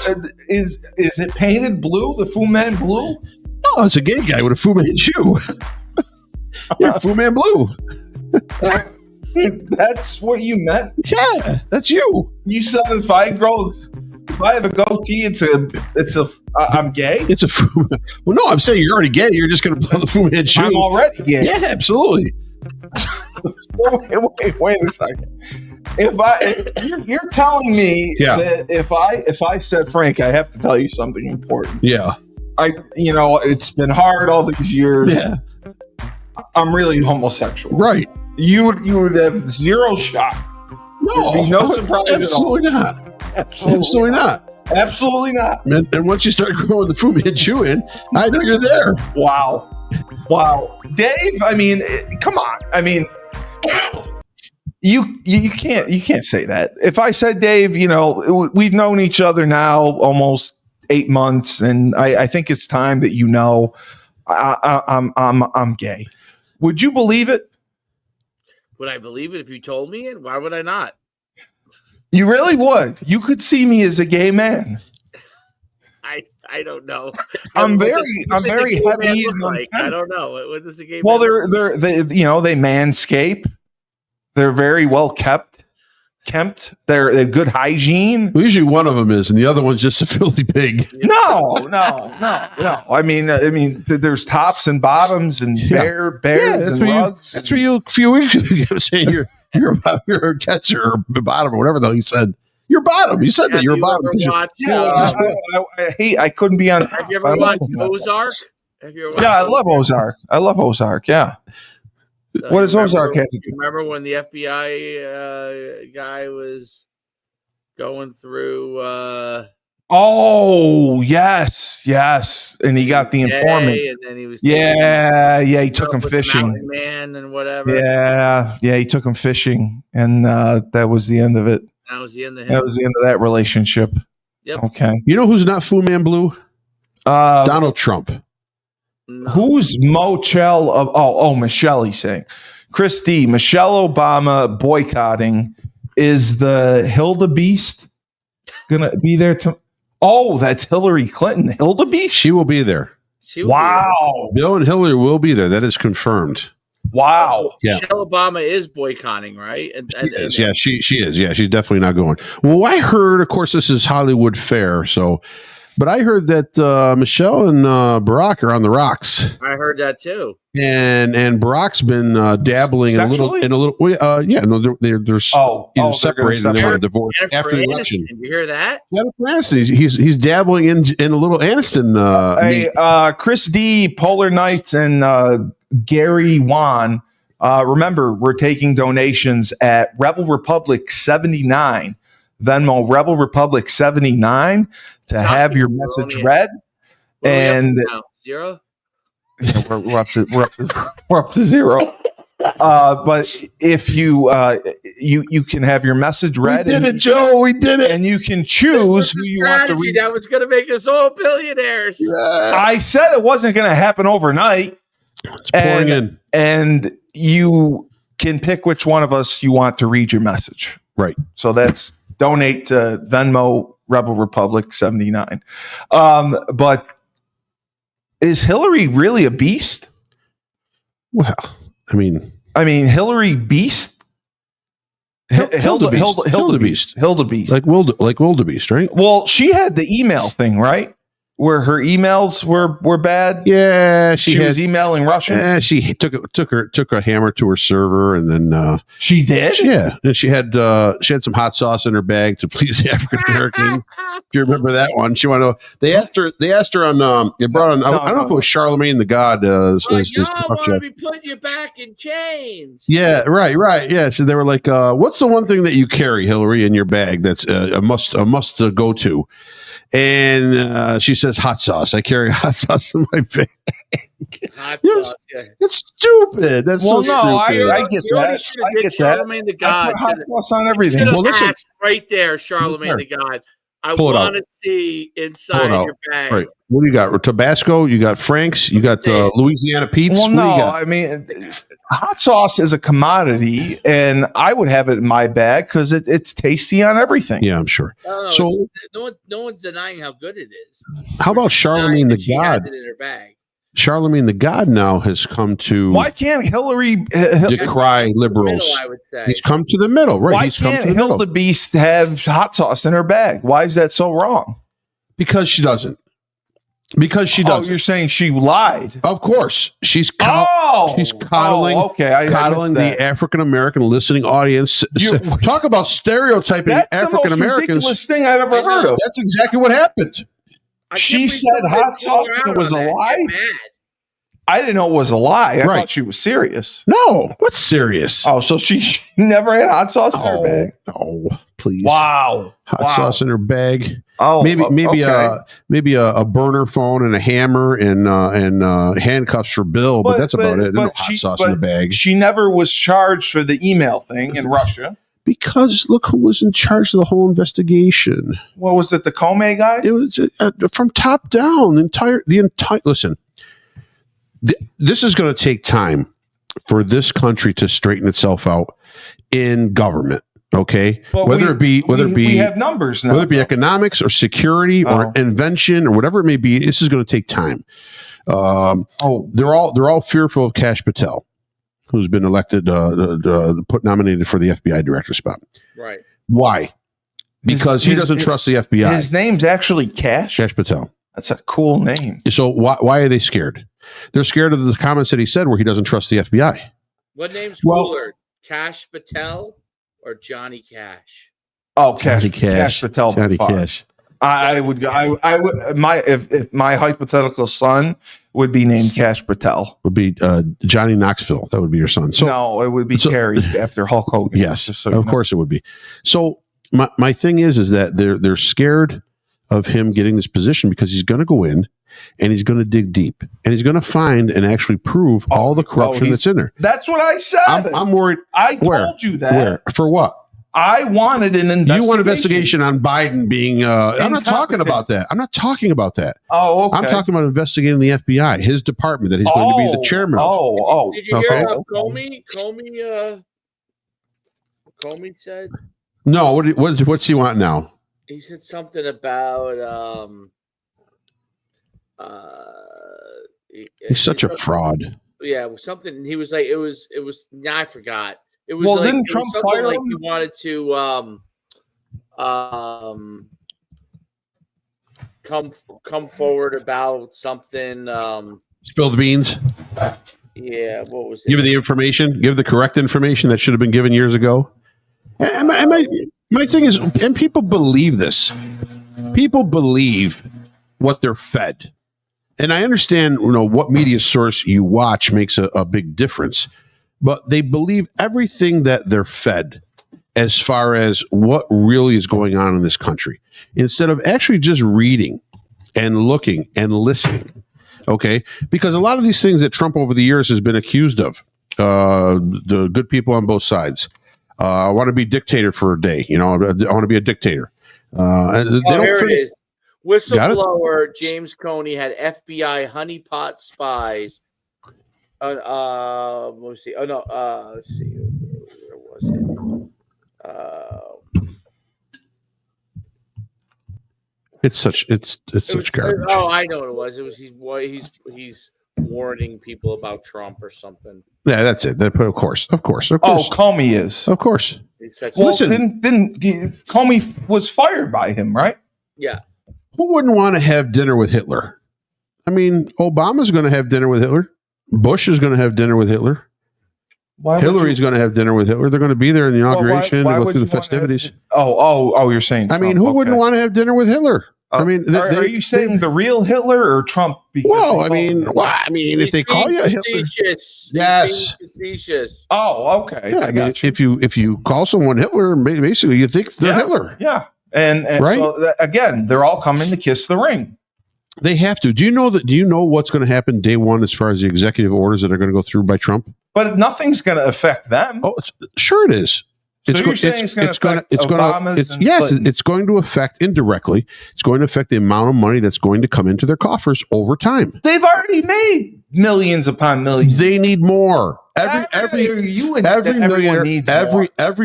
is it painted blue? The Fu Man blue? No, it's a gay guy with a Fu Manchu. You're Fu Man blue. That's what you meant? Yeah, that's you. You said if I have a goatee, I'm gay? It's a Fu. Well, no, I'm saying you're already gay. You're just going to blow the Fu Manchu. I'm already gay. Yeah, absolutely. Wait a second. You're telling me that if I said, Frank, I have to tell you something important. Yeah. It's been hard all these years. Yeah. I'm really homosexual. Right. You would have zero shot. No. No surprise absolutely at all. Not. Absolutely not. Absolutely not. And once you start growing the Fu Manchu in, I know you're there. Wow. Dave, I mean, come on. I mean, you can't say that. If I said, Dave, we've known each other now almost 8 months, and I think it's time that I'm gay. Would you believe it? Would I believe it if you told me it? Why would I not? You really would. You could see me as a gay man. I don't know. I'm What very does a gay man heavy. look like? I don't know. What does a gay Well, man look like? they they manscape. They're very well kept. They're good hygiene. Well, usually one of them is, and the other one's just a filthy pig. No. I mean, there's tops and bottoms and bears and rugs. That's where you a few weeks ago you were saying you're a catcher or bottom or whatever the hell you said. You're bottom. You said that you're a bottom. I couldn't be on. Have you ever watched Ozark? I love Ozark. Yeah. So what does Ozark have to do? Remember when the FBI guy was going through? Oh yes, and he got the informant, and then he was he took him fishing, man, and whatever. Yeah, he took him fishing, and that was the end of it. That was the end of him. That was the end of that relationship. Yep. Okay. You know who's not Fu Man Blue? Donald Trump. No. Who's Michelle of Michelle, he's saying. Chris D, Michelle Obama boycotting. Is the Hilda Beast gonna be there that's Hillary Clinton. Hilda Beast? She will be there. Wow. Bill and Hillary will be there. That is confirmed. Wow. Yeah. Michelle Obama is boycotting, right? She is. Yeah, she is. Yeah, she's definitely not going. Well, I heard, of course, this is Hollywood fair, but I heard that Michelle and Barack are on the rocks. I heard that too. And Barack's been dabbling Sexually? in a little. They're either separated and they want to divorce after the election. Did you hear that? Jennifer Aniston, he's dabbling in a little Aniston. Chris D, Polar Knights, and Gary Wan. Remember, we're taking donations at Rebel Republic 79. Venmo Rebel Republic 79 to have your message read. And zero. Yeah, we're up to zero. But if you can have your message read, we did it, Joe. We did it, and you can choose who you want to read. That was going to make us all billionaires. Yeah. I said it wasn't going to happen overnight. It's pouring in, and you can pick which one of us you want to read your message. Right. So that's donate to Venmo Rebel Republic 79. But is Hillary really a beast? Well, I mean Hillary Beast. Hilda Beast. Like Wildebeest, right? Well, she had the email thing, right? Where her emails were bad. Yeah, she was emailing Russian. Yeah, she took a hammer to her server, and then she did. Yeah, and she had some hot sauce in her bag to please the African Americans. If you remember that one, she wanted to. They asked her on. They brought on. I don't know if it was Charlemagne the God. Y'all want to be putting you back in chains. Yeah, right. Yeah, so they were like, "What's the one thing that you carry, Hillary, in your bag that's a must go to?" And she says, "Hot sauce. I carry hot sauce in my bag." Hot sauce. Yeah. That's stupid. That's so stupid. I get that. I get Charlemagne the God. I put hot sauce on everything. Well, listen, right there, Charlemagne the God. I want to see inside your bag. Right. What do you got? Tabasco? You got Frank's? You got Louisiana Pete's? Well, no. I mean, hot sauce is a commodity, and I would have it in my bag because it's tasty on everything. Yeah, I'm sure. So no one's denying how good it is. How about Charlemagne the God? Has it in her bag. Charlemagne the God now has come to. Why can't Hillary decry liberals? Middle, I would say. He's come to the middle, right? Why can't Hilda Beast have hot sauce in her bag? Why is that so wrong? Because she doesn't. Oh, you're saying she lied? Of course, she's coddling. Coddling the African American listening audience. Talk about stereotyping African Americans. That's the most ridiculous thing I've ever heard of. That's exactly what happened. She said hot sauce was a lie. I didn't know it was a lie. I thought she was serious. No, what's serious? Oh, so she never had hot sauce in her bag? No, please. Wow, hot sauce in her bag. Oh, maybe a burner phone and a hammer and handcuffs for Bill, but that's about it. No hot sauce in the bag. She never was charged for the email thing in Russia. Because look who was in charge of the whole investigation. What was it? The Comey guy? It was from top down. Listen, this is going to take time for this country to straighten itself out in government. Okay, But we have numbers now. Whether it be economics or security or invention or whatever it may be, this is going to take time. They're all fearful of Kash Patel, who's been elected, nominated for the FBI director spot. Right. Why? Because he doesn't trust the FBI. His name's actually Kash Patel. That's a cool name. So why are they scared? They're scared of the comments that he said where he doesn't trust the FBI. What name's cooler, Kash Patel or Johnny Cash? Oh, Kash Patel. Johnny Cash. I would if my hypothetical son would be named Kash Patel. Would be Johnny Knoxville. That would be your son. So no, it would be Carrie after Hulk Hogan. Yes, of course it would be. So my thing is that they're scared of him getting this position because he's going to go in and he's going to dig deep and he's going to find and actually prove all the corruption that's in there. That's what I said. I'm worried. I told you that. Where? For what? I wanted an investigation. You want investigation on Biden being I'm not talking about that. I'm not talking about that. Oh, okay. I'm talking about investigating the FBI, his department that he's going to be the chairman of. Did you hear what Comey said? No, what's he want now? He said something about he's such a fraud. Yeah, it was something. He was like, it was. I forgot. It was well, like, didn't Trump fire him? He wanted to come forward about something. Spill the beans. Yeah, what was it? Give the information. Give the correct information that should have been given years ago. And my thing is, and people believe this. People believe what they're fed. And I understand, what media source you watch makes a big difference. But they believe everything that they're fed as far as what really is going on in this country, instead of actually just reading and looking and listening. Okay? Because a lot of these things that Trump over the years has been accused of, the good people on both sides, I want to be dictator for a day. I want to be a dictator. Here it is. Whistleblower James Comey had FBI honeypot spies. Let's see. Oh no. Let's see. Where was it? It's such garbage. Oh, I know what it was. It was he's warning people about Trump or something. Yeah, that's it. Of course. Oh, Comey is. Of course. Well, listen, didn't Comey was fired by him, right? Yeah. Who wouldn't want to have dinner with Hitler? I mean, Obama's going to have dinner with Hitler. Bush is going to have dinner with Hitler. Hillary's going to have dinner with Hitler. They're going to be there in the inauguration and go through the festivities. You're saying Trump. I mean, who wouldn't want to have dinner with Hitler? I mean, are you saying the real Hitler or Trump? I mean, if they call you a Hitler, yes. Oh, okay. Yeah, I mean, if you call someone Hitler, basically you think they're Hitler. Yeah, and right? So again, they're all coming to kiss the ring. They have to. Do you know what's going to happen day one as far as the executive orders that are going to go through by Trump? But nothing's going to affect them. Oh, sure it is. It's going to affect indirectly. It's going to affect the amount of money that's going to come into their coffers over time. They've already made millions upon millions. Every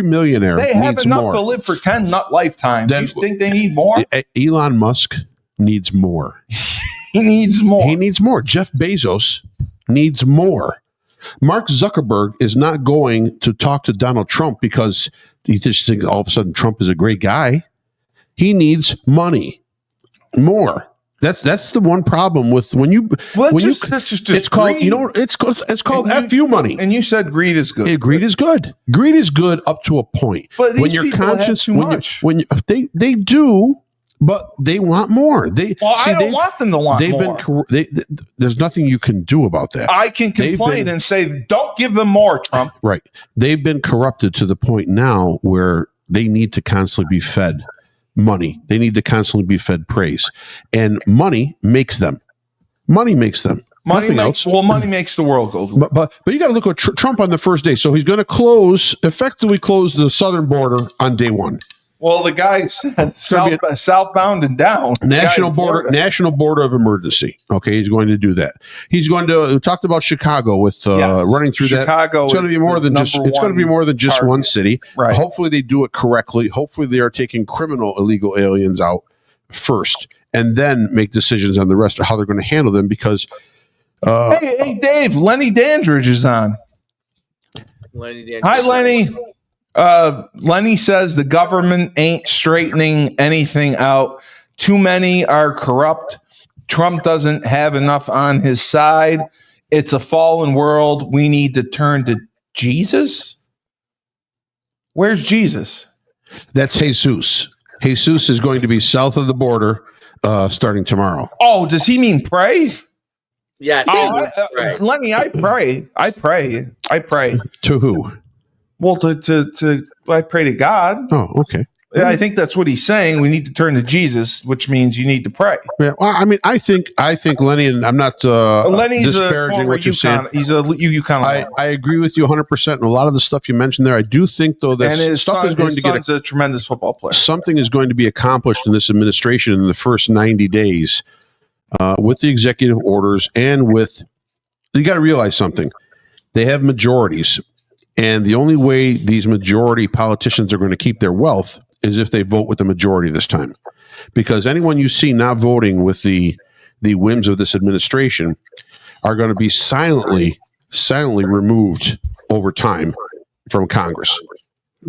millionaire. They have needs enough more. To live for 10 lifetimes. Do you think they need more? Elon Musk needs more. He needs more. He needs more. Jeff Bezos needs more. Mark Zuckerberg is not going to talk to Donald Trump because he just thinks all of a sudden Trump is a great guy. He needs money. More. That's the one problem with it's called it's called FU money. And you said greed is good. Yeah, greed is good. Greed is good up to a point. But when you're conscious, when they do. But they want more. I don't want them to want more. There's nothing you can do about that. I can complain and say, don't give them more, Trump. Right. They've been corrupted to the point now where they need to constantly be fed money. They need to constantly be fed praise. And money makes them. Nothing else. Well, money makes the world go. But you got to look at Trump on the first day. So he's going to effectively close the southern border on day one. Well, the guy said southbound and down. National border of emergency. Okay, he's going to do that. He's going to we talked about Chicago with running through Chicago. It's going to be more than just. It's going to be more than just one city. Right. Hopefully, they do it correctly. Hopefully, they are taking criminal illegal aliens out first, and then make decisions on the rest of how they're going to handle them. Because hey, Dave, Lenny Dandridge is on. Hi, Lenny. Lenny says the government ain't straightening anything out. Too many are corrupt. Trump doesn't have enough on his side. It's a fallen world. We need to turn to Jesus. Where's Jesus? That's Jesus. Jesus is going to be south of the border starting tomorrow. Oh, does he mean pray? Yes. Lenny, I pray. To who? Well, I pray to God. Oh, okay. Yeah, I think that's what he's saying. We need to turn to Jesus, which means you need to pray. Yeah, well, I mean, I think Lenny, and I'm not Lenny's disparaging what you're saying. He's a UConn. I agree with you 100%. And a lot of the stuff you mentioned there, I do think though that his son's a tremendous football player. Something is going to be accomplished in this administration in the first 90 days with the executive orders and with. You got to realize something. They have majorities. And the only way these majority politicians are going to keep their wealth is if they vote with the majority this time. Because anyone you see not voting with the whims of this administration are going to be silently removed over time from Congress.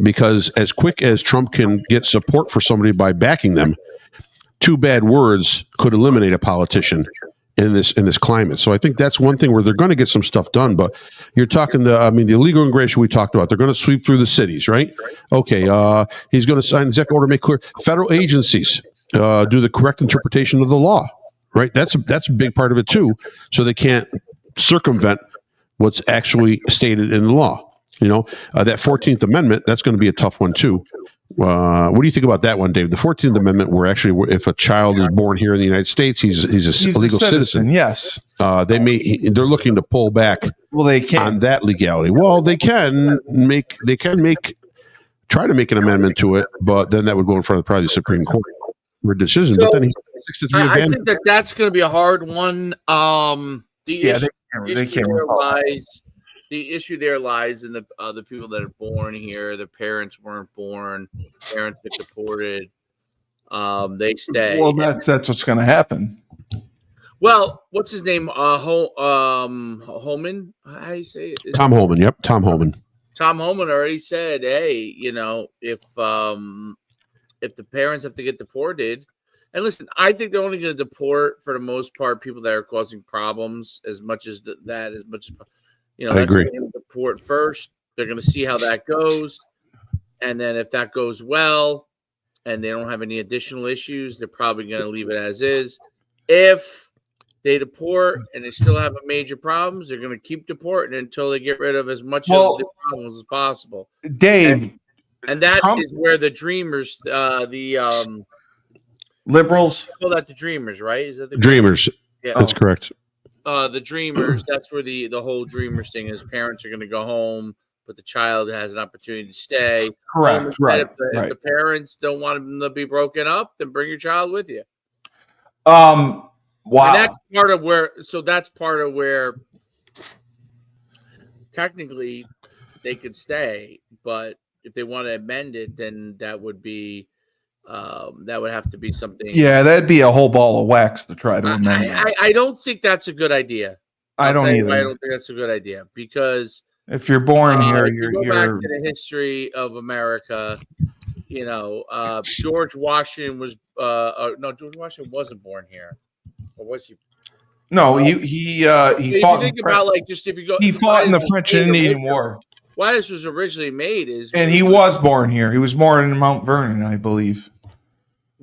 Because as quick as Trump can get support for somebody by backing them, 2 bad words could eliminate a politician in this climate. So I think that's one thing where they're going to get some stuff done. But you're talking the illegal immigration we talked about. They're going to sweep through the cities, right? Okay. He's going to sign an executive order to make clear federal agencies do the correct interpretation of the law, right? That's a big part of it too. So they can't circumvent what's actually stated in the law. You know, that 14th Amendment, that's going to be a tough one too. What do you think about that one, Dave? The 14th Amendment, where actually, if a child is born here in the United States, he's a legal citizen. Yes. They're looking to pull back. Well, they can on that legality. Well, they can try to make an amendment to it, but then that would go in front of probably the Supreme Court for a decision. So, but then I think that's going to be a hard one. The issue there lies in the people that are born here. The parents weren't born. Parents get deported. They stay. Well, that's what's going to happen. Well, what's his name? Holman. How do you say it? Tom Holman. Yep, Tom Holman. Tom Holman already said, "Hey, if the parents have to get deported." And listen, I think they're only going to deport for the most part people that are causing problems as much as that. I agree. Deport first. They're going to see how that goes. And then if that goes well and they don't have any additional issues, they're probably going to leave it as is. If they deport and they still have major problems, they're going to keep deporting until they get rid of as much of the problems as possible. Dave. And that is where the Dreamers, liberals. Call that the Dreamers, right? Is that the Dreamers? Yeah. That's correct. The Dreamers, that's where the whole Dreamers thing is. Parents are going to go home, but the child has an opportunity to stay. Correct. Right. If the parents don't want them to be broken up, then bring your child with you. Wow. And that's part of where technically they could stay, but if they want to amend it, then that would be that would have to be something. Yeah, that'd be a whole ball of wax to try to amend. I don't think that's a good idea. I don't either. I don't think that's a good idea because if you're born here, you're back to the history of America. George Washington was George Washington wasn't born here, or was he? No, he fought. Think about he fought in the French and Indian War. Why this was originally made is, and he was born here. He was born in Mount Vernon, I believe.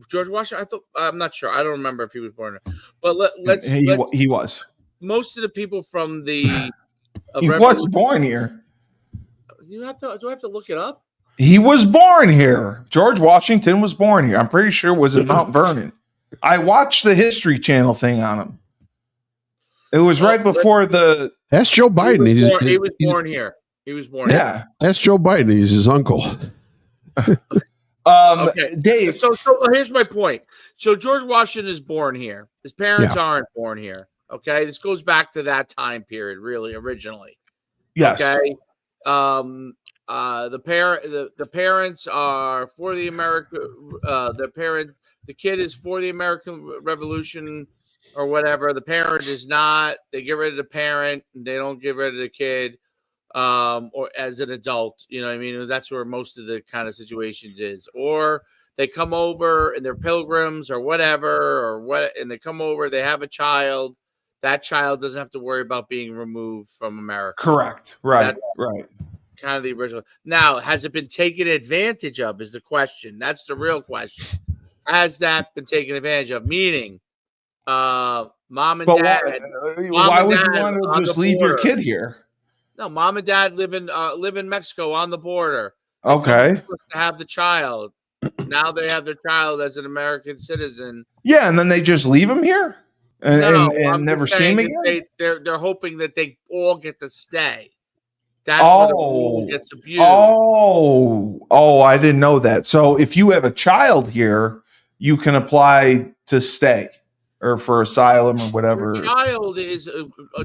George Washington. I'm not sure. I don't remember if he was born here. But let's. He was. Most of the people from the. He was born here. Do I have to look it up? He was born here. George Washington was born here. I'm pretty sure it was in Mount Vernon. I watched the History Channel thing on him. It was right before the. That's Joe Biden. He was born here. He was born. Yeah, that's Joe Biden. He's his uncle. Okay, Dave. So here's my point. So George Washington is born here. His parents aren't born here. Okay, this goes back to that time period, really, originally. Yes. Okay. The parents are for the the kid is for the American Revolution or whatever. The parent is not. They get rid of the parent and they don't get rid of the kid. Or as an adult, you know what I mean? That's where most of the kind of situations is. Or they come over and they're pilgrims or whatever, and they come over, they have a child. That child doesn't have to worry about being removed from America. Correct. Right. That's right. Kind of the original. Now, has it been taken advantage of is the question. That's the real question. Has that been taken advantage of? Meaning, mom and dad. Why would you want to just leave your kid here? No, mom and dad live in Mexico on the border. Okay. To have the child. Now they have their child as an American citizen. Yeah, and then they just leave him here and never see him again. They're hoping that they all get to stay. That's where the rule gets abused. Oh, I didn't know that. So if you have a child here, you can apply to stay or for asylum or whatever. Your child is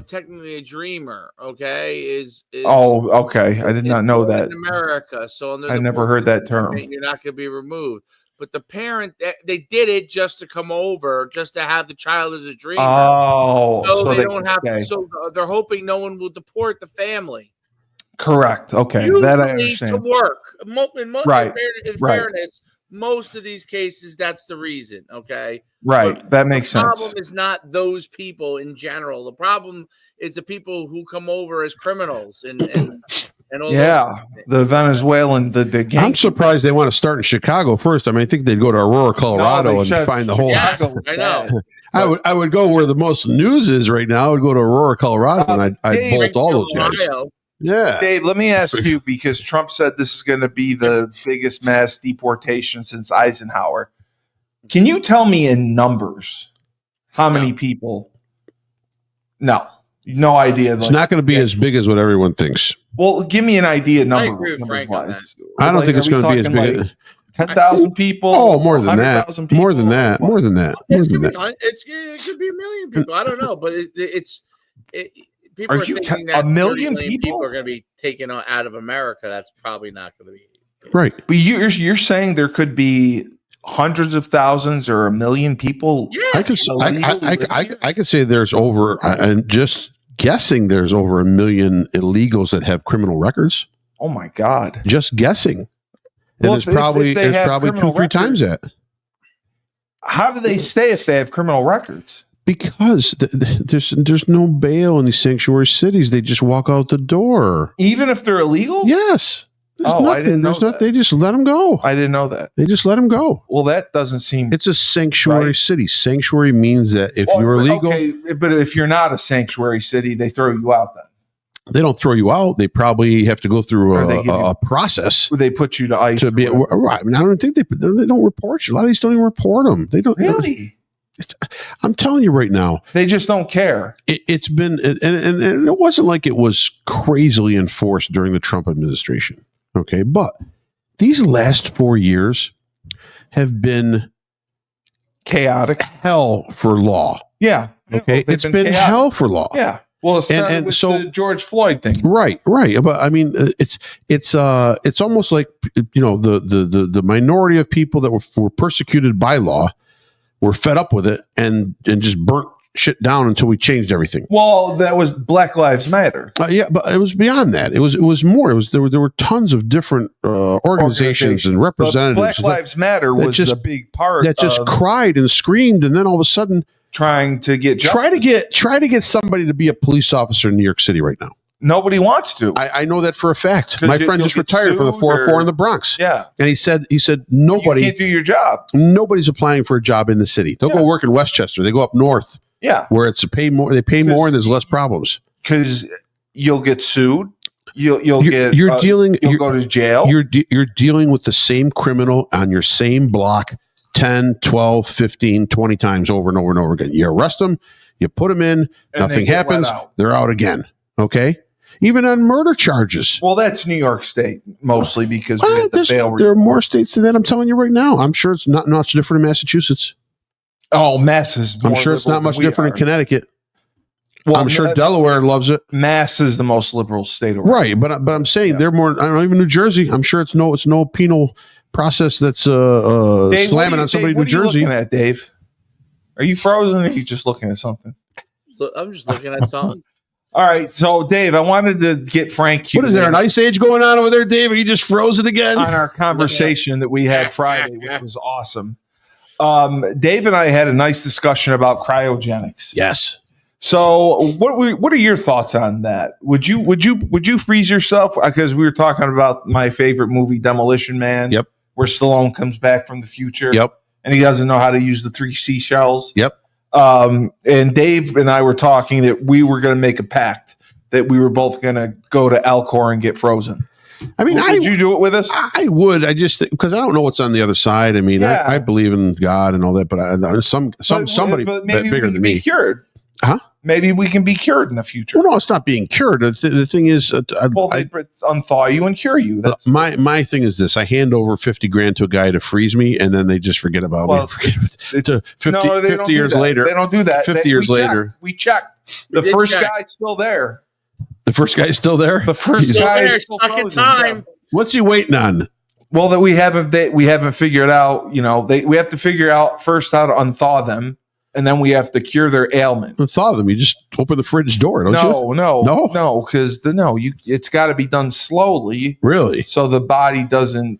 technically a dreamer, okay? Okay. I did not know that. In America, so I never heard that term. You're not going to be removed. But the parent, they did it just to come over, just to have the child as a dreamer. So they don't have to. So they're hoping no one will deport the family. Correct. Okay, usually that I understand. To work. Right. In fairness, most of these cases, that's the reason. Okay. Right. But that makes sense. The problem is not those people in general. The problem is the people who come over as criminals and all. Yeah, the Venezuelan, the gang. I'm surprised they want to start in Chicago first. I mean, I think they'd go to Aurora, Colorado, and find the whole. Yes, I know. I would go where the most news is right now. I would go to Aurora, Colorado, and I'd bolt all those guys. Yeah. Dave, let me ask you, because Trump said this is going to be the biggest mass deportation since Eisenhower. Can you tell me in numbers how many people? No idea. It's not going to be as big as what everyone thinks. Well, give me an idea I agree with Frank on that. I don't think it's going to be as big. Like 10,000 people? Oh, more than that. People? More than that. It could be a million people. I don't know, but people are thinking that 1 million people are going to be taken out of America. That's probably not going to be right. But you're saying there could be hundreds of thousands or 1 million people. Yeah, I could say there's over, and just guessing, there's over 1 million illegals that have criminal records. Oh my God! Just guessing, and there's probably 2-3 times that. How do they stay if they have criminal records? Because there's no bail in these sanctuary cities. They just walk out the door, even if they're illegal. Yes. I didn't know that. They just let them go. I didn't know that. They just let them go. Well, that doesn't seem. It's a sanctuary city. Sanctuary means that if you're illegal, but if you're not a sanctuary city, they throw you out. Then they don't throw you out. They probably have to go through a process. They put you to ICE to be right. I mean, I don't think they don't report you. A lot of these don't even report them. They don't really. I'm telling you right now, they just don't care. It's been, and it wasn't like it was crazily enforced during the Trump administration. Okay, but these last 4 years have been chaotic, hell for law. Yeah. Okay, it's been chaotic. Hell for law. Yeah. Well, it's and with so the George Floyd thing, right. But I mean, it's almost like the minority of people that were persecuted by law were fed up with it and just burnt shit down until we changed everything. Well, that was Black Lives Matter. Yeah, but it was beyond that. It was more. There were tons of different organizations and representatives. Black Lives Matter was just a big part that just cried and screamed, and then all of a sudden trying to get justice. try to get somebody to be a police officer in New York City right now. Nobody wants to. I know that for a fact. My friend just retired from the 404 in the Bronx. Yeah. And he said nobody you can't do your job. Nobody's applying for a job in the city. They'll go work in Westchester. They go up north. Yeah. Where it's pay more. They pay more and there's less problems. Because you'll get sued. You'll go to jail. You're dealing with the same criminal on your same block 10, 12, 15, 20 times over and over and over again. You arrest them, you put them in, nothing happens, they're out again. Okay? even on murder charges. Well, that's New York State mostly because we have the bail. There are more states than that. I'm telling you right now. I'm sure it's not much different in Massachusetts. Oh, Mass is. I'm sure it's not much different in Connecticut. Well, I'm sure Delaware loves it. Mass is the most liberal state around. Right, but I'm saying they're more. I don't know, even New Jersey. I'm sure it's no penal process that's Dave, slamming on somebody in New Jersey. What are you looking at, Dave? Are you frozen or are you just looking at something? Look, I'm just looking at something. All right, so Dave, I wanted to get Frank. What is there, an ice age going on over there, Dave? Are you just frozen again? On our conversation that we had Friday, which was awesome. Dave and I had a nice discussion about cryogenics. Yes. So, what are your thoughts on that? Would you freeze yourself? Because we were talking about my favorite movie, Demolition Man. Yep. Where Stallone comes back from the future. Yep. And he doesn't know how to use the 3 seashells. Yep. And Dave and I were talking that we were going to make a pact that we were both going to go to Alcor and get frozen. I mean, would you do it with us? I would. I just because I don't know what's on the other side. I mean, yeah. I believe in God and all that, but somebody bigger than me. Cured. Huh? Maybe we can be cured in the future. Well, no, it's not being cured. The thing is, they unthaw you and cure you. That's my thing is this: I hand over $50,000 to a guy to freeze me, and then they just forget about me. It's 50 years later. They don't do that. 50 years later, we checked. The first guy's still there. The first guy's still there. The first guy is still stuck in time. What's he waiting on? Well, that we haven't figured out. You know, we have to figure out first how to unthaw them. And then we have to cure their ailment. Unthaw them. You just open the fridge door, don't you? No. Because it's got to be done slowly. Really? So the body doesn't,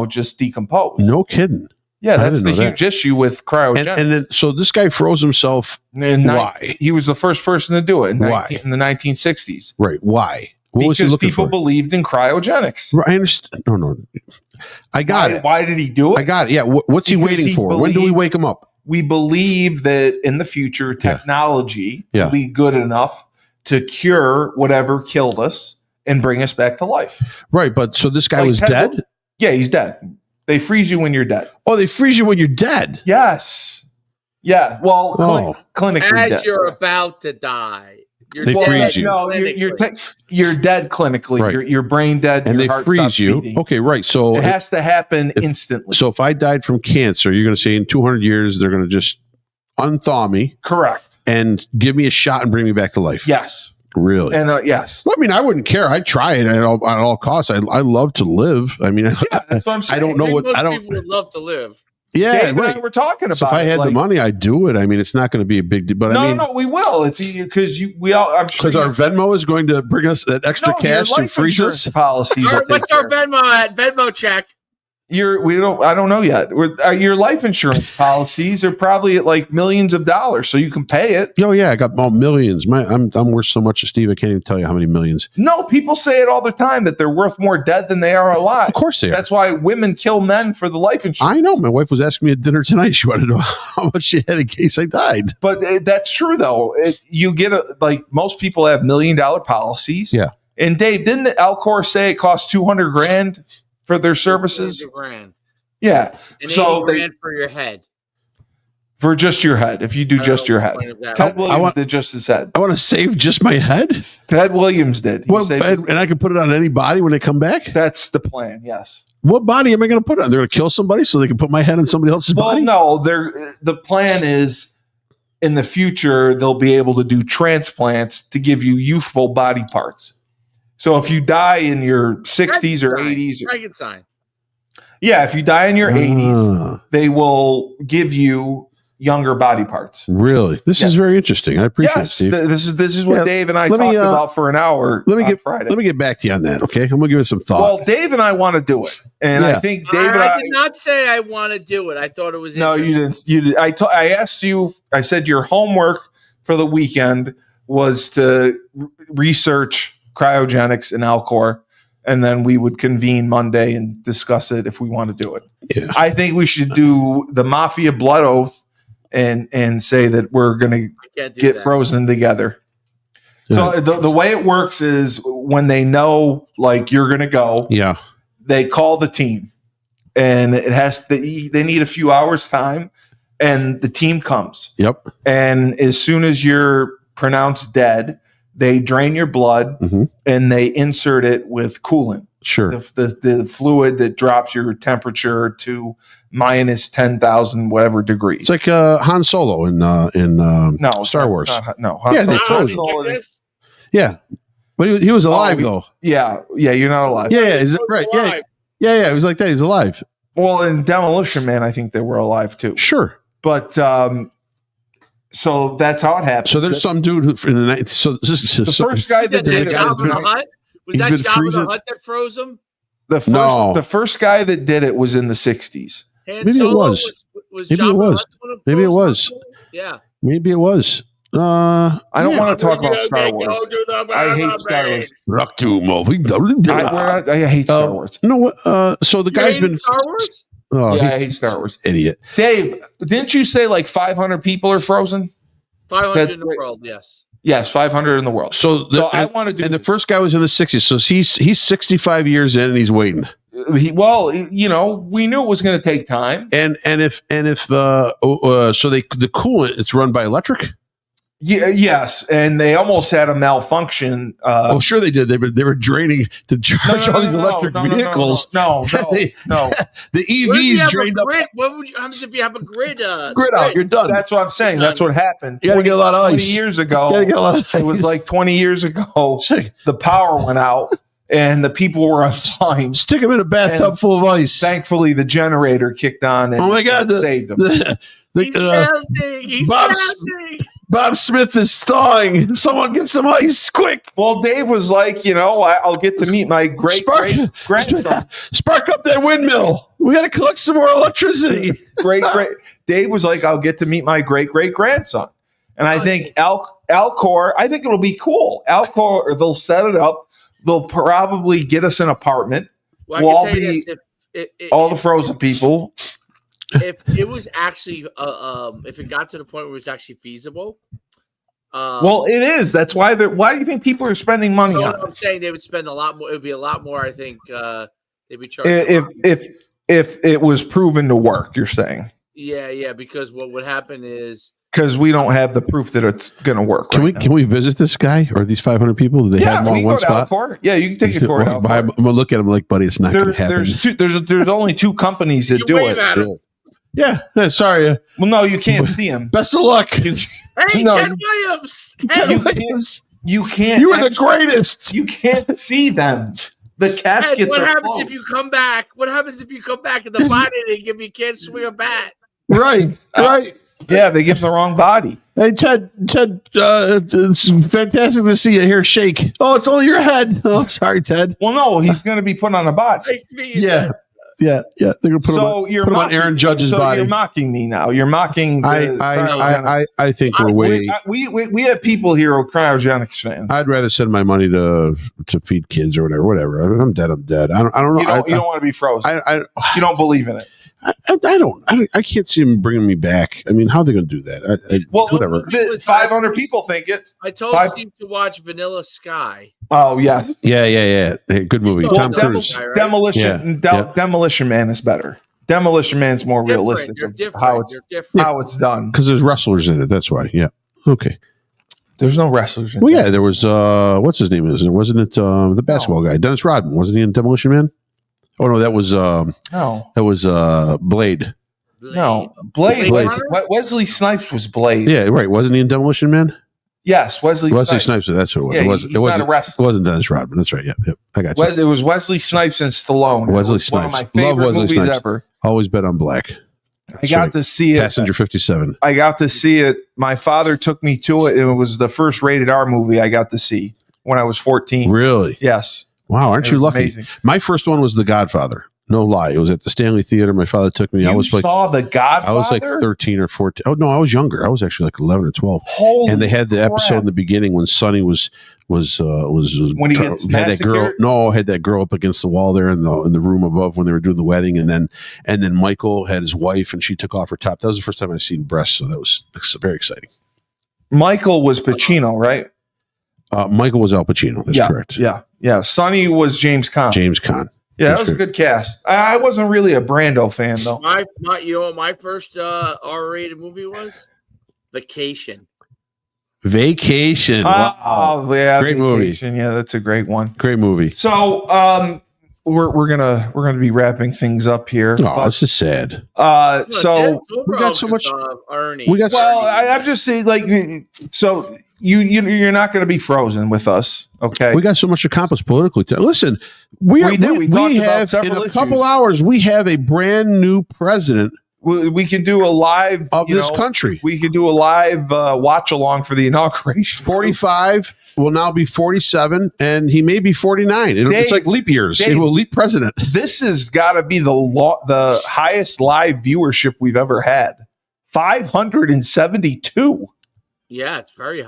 just decompose. No kidding. Yeah, that's the huge issue with cryogenics. And then, so this guy froze himself. Why? He was the first person to do it. Why? In the 1960s. Right. Why? What because was he looking people for? believed in cryogenics. Right, I understand. No. I got it. Why did he do it? I got it. Yeah. What's he waiting for? When do we wake him up? We believe that in the future, technology will be good enough to cure whatever killed us and bring us back to life. Right. But so this guy was dead? Yeah, he's dead. They freeze you when you're dead. Oh, they freeze you when you're dead? Yes. Yeah. Well, clinically as dead. you're about to die. They freeze you. No, you're dead clinically. Right. You're brain dead. And they freeze you. Beating. Okay, right. So it has to happen instantly. So if I died from cancer, you're going to say in 200 years, they're going to just unthaw me. Correct. And give me a shot and bring me back to life. Yes. Really? And yes. Well, I mean, I wouldn't care. I'd try it at all costs. I love to live. I mean, that's what I'm saying. I don't know what people would love to live. Yeah, Dave right. We're talking about. So if I had the money, I'd do it. I mean, it's not going to be a big deal. But no, we will. It's because we all. I'm sure because our Venmo is going to bring us that extra cash to freeze us. Policies. What's our Venmo at? Venmo check. I don't know yet. Your life insurance policies are probably at like millions of dollars, so you can pay it. Oh yeah, I got millions. I'm worth so much to Steve. I can't even tell you how many millions. No, people say it all the time that they're worth more dead than they are alive. Of course they are. That's why women kill men for the life insurance. I know. My wife was asking me at dinner tonight. She wanted to know how much she had in case I died. But that's true though. You get most people have $1 million policies. Yeah. And Dave, didn't Alcor say it costs $200,000? For their services, $200,000. Yeah. And $80,000 for your head. For just your head, if you do just your head. Ted Williams did just his head. I want to save just my head. Ted Williams did. And I can put it on any body when they come back. That's the plan. Yes. What body am I going to put it on? They're going to kill somebody so they can put my head on somebody else's body. No. The plan is in the future they'll be able to do transplants to give you youthful body parts. So if you die in your 60s or 80s, Frankenstein. Yeah, if you die in your 80s, they will give you younger body parts. Really? This is very interesting. I appreciate it, Steve. This is what Dave and I talked about for an hour Friday. Let me get back to you on that, okay? I'm going to give it some thought. Well, Dave and I want to do it. And I think Dave and I did not say I want to do it. I thought it was No, you didn't. You did. I asked you, I said your homework for the weekend was to research cryogenics in Alcor, and then we would convene Monday and discuss it if we want to do it. Yeah. I think we should do the Mafia blood oath and say that we're going to get frozen together. Yeah. So the way it works is when they know like you're going to go, they call the team, and they need a few hours time, and the team comes. Yep. And as soon as you're pronounced dead, they drain your blood and they insert it with coolant. Sure. The fluid that drops your temperature to minus 10,000 whatever degrees. It's like Han Solo in Star Wars. Han Solo. Yeah, but he was alive though. Yeah, you're not alive. Yeah, is it right? Yeah. He was like that. He's alive. Well, in Demolition Man, I think they were alive too. Sure, but so that's how it happened. So there's some dude who in the night. So the first guy that did it was that Jabba the Hutt that froze him? The first guy that did it was in the 60s. Maybe it was. Maybe it was. Yeah. Maybe it was. I don't want to talk about Star Wars. I hate Star Wars. I hate Star Wars. No, so the guy's been Star Wars. Oh, yeah, I hate Star Wars. Idiot. Dave, didn't you say like 500 people are frozen? 500 in the world, yes. Yes, 500 in the world. So I want to do. And the first guy was in the 60s, so he's 65 years in, and he's waiting. We knew it was going to take time. And if the coolant, it's run by electric. Yeah, yes, and they almost had a malfunction. Sure they did. They were draining to charge all these electric vehicles. No. The EVs drained up. What happens if you have a grid out? You're done. That's what I'm saying. That's what happened. You got to get a lot of ice. 20 years ago. It was like 20 years ago. The power went out. And the people were on fine. Stick them in a bathtub full of ice. Thankfully, the generator kicked on and saved them. He's melting. Bob Smith is thawing. Someone get some ice, quick. Well, Dave was like, I'll get to meet my great grandson. Spark up that windmill. We got to collect some more electricity. Dave was like, I'll get to meet my great grandson. And I think Alcor, I think it'll be cool. Alcor, they'll set it up. They'll probably get us an apartment. Well, we'll all be all the frozen people. If it was actually, if it got to the point where it was actually feasible. Well, it is. That's why. Why do you think people are spending money on it? I'm saying they would spend a lot more. It would be a lot more. I think they'd be charging. If it was proven to work, you're saying. Yeah. Because what would happen is. Because we don't have the proof that it's going to work. Can we visit this guy or these 500 people? Do they have them on one spot? Yeah, you can take a tour. I'm going to look at him like, buddy, it's not going to happen. There's only two companies that do it. Yeah, sorry. Well, no, you can't see him. Best of luck. Hey, Ted Williams. You can't. You were the greatest. You can't see them. The caskets What happens if you come back? What happens if you come back and the body they give you can't swing a bat? Right. Yeah, they give him the wrong body. Hey, Ted, it's fantastic to see you here. Shake. Oh, it's only your head. Oh, sorry, Ted. Well, no, he's going to be put on a body. Nice to meet you, yeah. Ted. Yeah. They're going to put him on Aaron Judge's body. You're mocking me now. You're mocking. I think we're way. We have people here who are cryogenics fans. I'd rather send my money to feed kids or whatever. I'm dead. I don't know. You don't want to be frozen. You don't believe in it. I can't see them bringing me back. I mean, how are they going to do that? Whatever. 500 people think it. I told Steve to watch Vanilla Sky. Oh, yes. Yeah. Hey, good movie. Tom Cruise. Demolition Man is better. Demolition Man's more realistic. How it's done. Because there's wrestlers in it. That's why. Yeah. Okay. There's no wrestlers in it. Well, yeah, there was, what's his name? Wasn't it the basketball guy? Dennis Rodman. Wasn't he in Demolition Man? Oh no, that was Blade. No, Blade. Wesley Snipes was Blade. Yeah, right. Wasn't he in Demolition Man? Yes, Wesley Snipes. That's who it was. Yeah, it wasn't Dennis Rodman. That's right. Yeah. I got you. It was Wesley Snipes and Stallone. Wesley Snipes. One of my favorite movies ever. Always bet on black. I got to see it. Passenger 57. I got to see it. My father took me to it. And it was the first rated R movie I got to see when I was 14. Really? Yes. Wow, aren't you lucky? Amazing. My first one was The Godfather. No lie. It was at the Stanley Theater. My father took me. You saw The Godfather? I was like 13 or 14. Oh, no, I was younger. I was actually like 11 or 12. Holy and they had the episode crap. in the beginning when Sonny was when he gets had that girl. No, had that girl up against the wall there in the room above when they were doing the wedding, and then Michael had his wife and she took off her top. That was the first time I'd seen breasts, so that was very exciting. Michael was Pacino, right? Michael was Al Pacino. That's correct. Yeah. Sonny was James Caan. Yeah, that was a good cast. I wasn't really a Brando fan though. You know what my first R-rated movie was? Vacation. Vacation. Wow. Oh, yeah, Great Vacation. Yeah, that's a great one. Great movie. So, we're gonna be wrapping things up here. Oh, this is sad. So we got so much. Ernie. We got. Well, I'm just saying, like, so you're not going to be frozen with us, okay? We got so much accomplished politically. Listen, we have in a couple hours. We have a brand new president. We can do a live of this country. We could do a live watch along for the inauguration. 45 will now be 47, and he may be 49. It's like leap years. He will leap president. This has got to be the highest live viewership we've ever had. 572. Yeah, it's very high.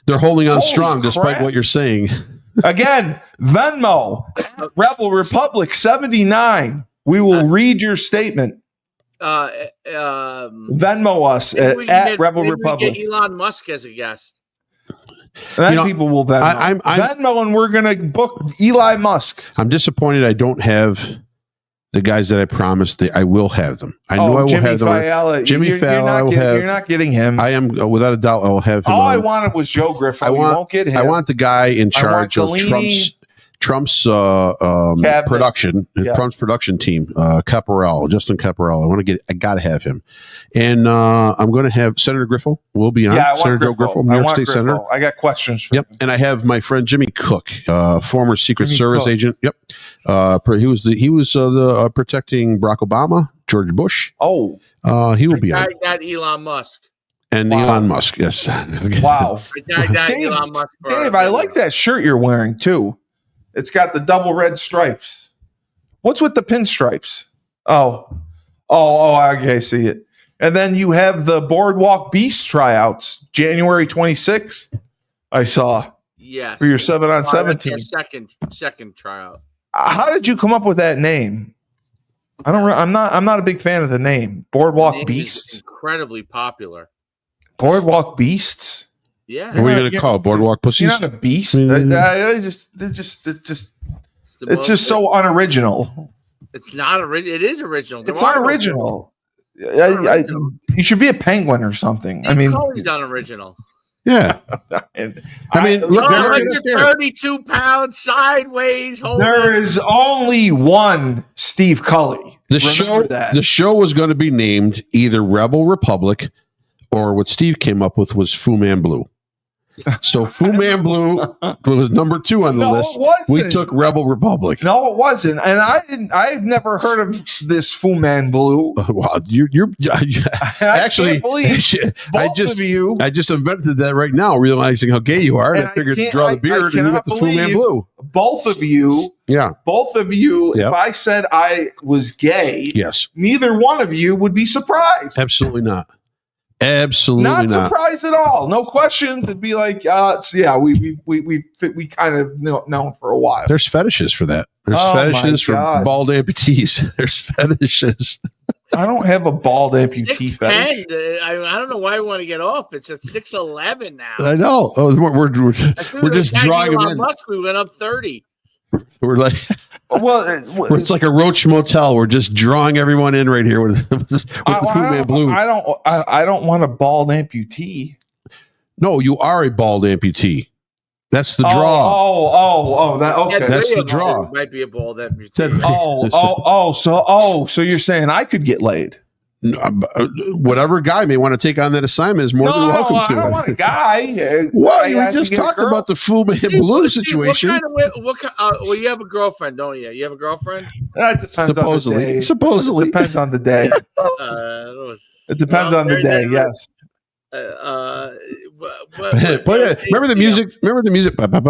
They're holding on strong crap. despite what you're saying. Again, Venmo, Rebel Republic 79. We will read your statement. Venmo us at Rebel Republic. Get Elon Musk as a guest. Then people will Venmo. I'm Venmo, and we're going to book Eli Musk. I'm disappointed I don't have the guys that I promised. I will have them. I know I will have them. Jimmy Fallon, I will have. You're not getting him. I am, without a doubt, I will have him. All I wanted was Joe Griffin. You won't get him. I want the guy in charge of Trump's production, Trump's production team, Justin Caparel. I got to have him, and I'm going to have Senator Griffo. Will be on. Senator Joe Griffo, New York State Senator. I got questions for him. And I have my friend Jimmy Cook, former Secret Service agent. Yep, he was the protecting Barack Obama, George Bush. Oh, he will be on. I got Elon Musk. And Elon Musk, yes. Wow. I got Elon Musk. Dave, I like that shirt you're wearing too. It's got the double red stripes. What's with the pinstripes? Oh, okay, see it. And then you have the Boardwalk Beast tryouts, January 26th. I saw. Yes. For your 7-on-7 team. Second tryout. How did you come up with that name? I'm not a big fan of the name. Boardwalk Beasts. Incredibly popular. Boardwalk Beasts. Yeah. What are you going to call it? Boardwalk pussies? You're not a beast. It's just so unoriginal. It's not original. It is original. It's unoriginal. You should be a penguin or something. He's unoriginal. Yeah. Look, you're 32 pounds sideways. There is only one Steve Cully. The show was going to be named either Rebel Republic or what Steve came up with was Fu Man Blue. So Fu Man Blue was number 2 on the list. We took Rebel Republic. No, it wasn't. And I've never heard of this Fu Man Blue. Wow, you're actually. I just invented that right now, realizing how gay you are. And I figured to draw the beard and you got the Fu Man Blue. Both of you. Yeah. If I said I was gay, yes, neither one of you would be surprised. Absolutely not. Absolutely not surprised at all. No questions. It'd be like, we kind of known for a while. There's fetishes for that. There's fetishes for bald amputees. There's fetishes. I don't have a bald amputee fetish. I don't know why we want to get off. It's at 6'11" now. I know. Oh, we're just drawing them in. We went up 30. We're like, it's like a Roach Motel. We're just drawing everyone in right here with the Fu Man Blue. I don't want a bald amputee. No, you are a bald amputee. That's the draw. Okay. That's the draw. It might be a bald amputee. So you're saying I could get laid? Whatever guy may want to take on that assignment is more than welcome to. I don't want a guy. Well, you just talked about the Fu Man Blue situation. Well, you have a girlfriend, don't you? You have a girlfriend? Supposedly. It depends on the day. It depends on the day. Yes. Remember the music? Remember the music? What kind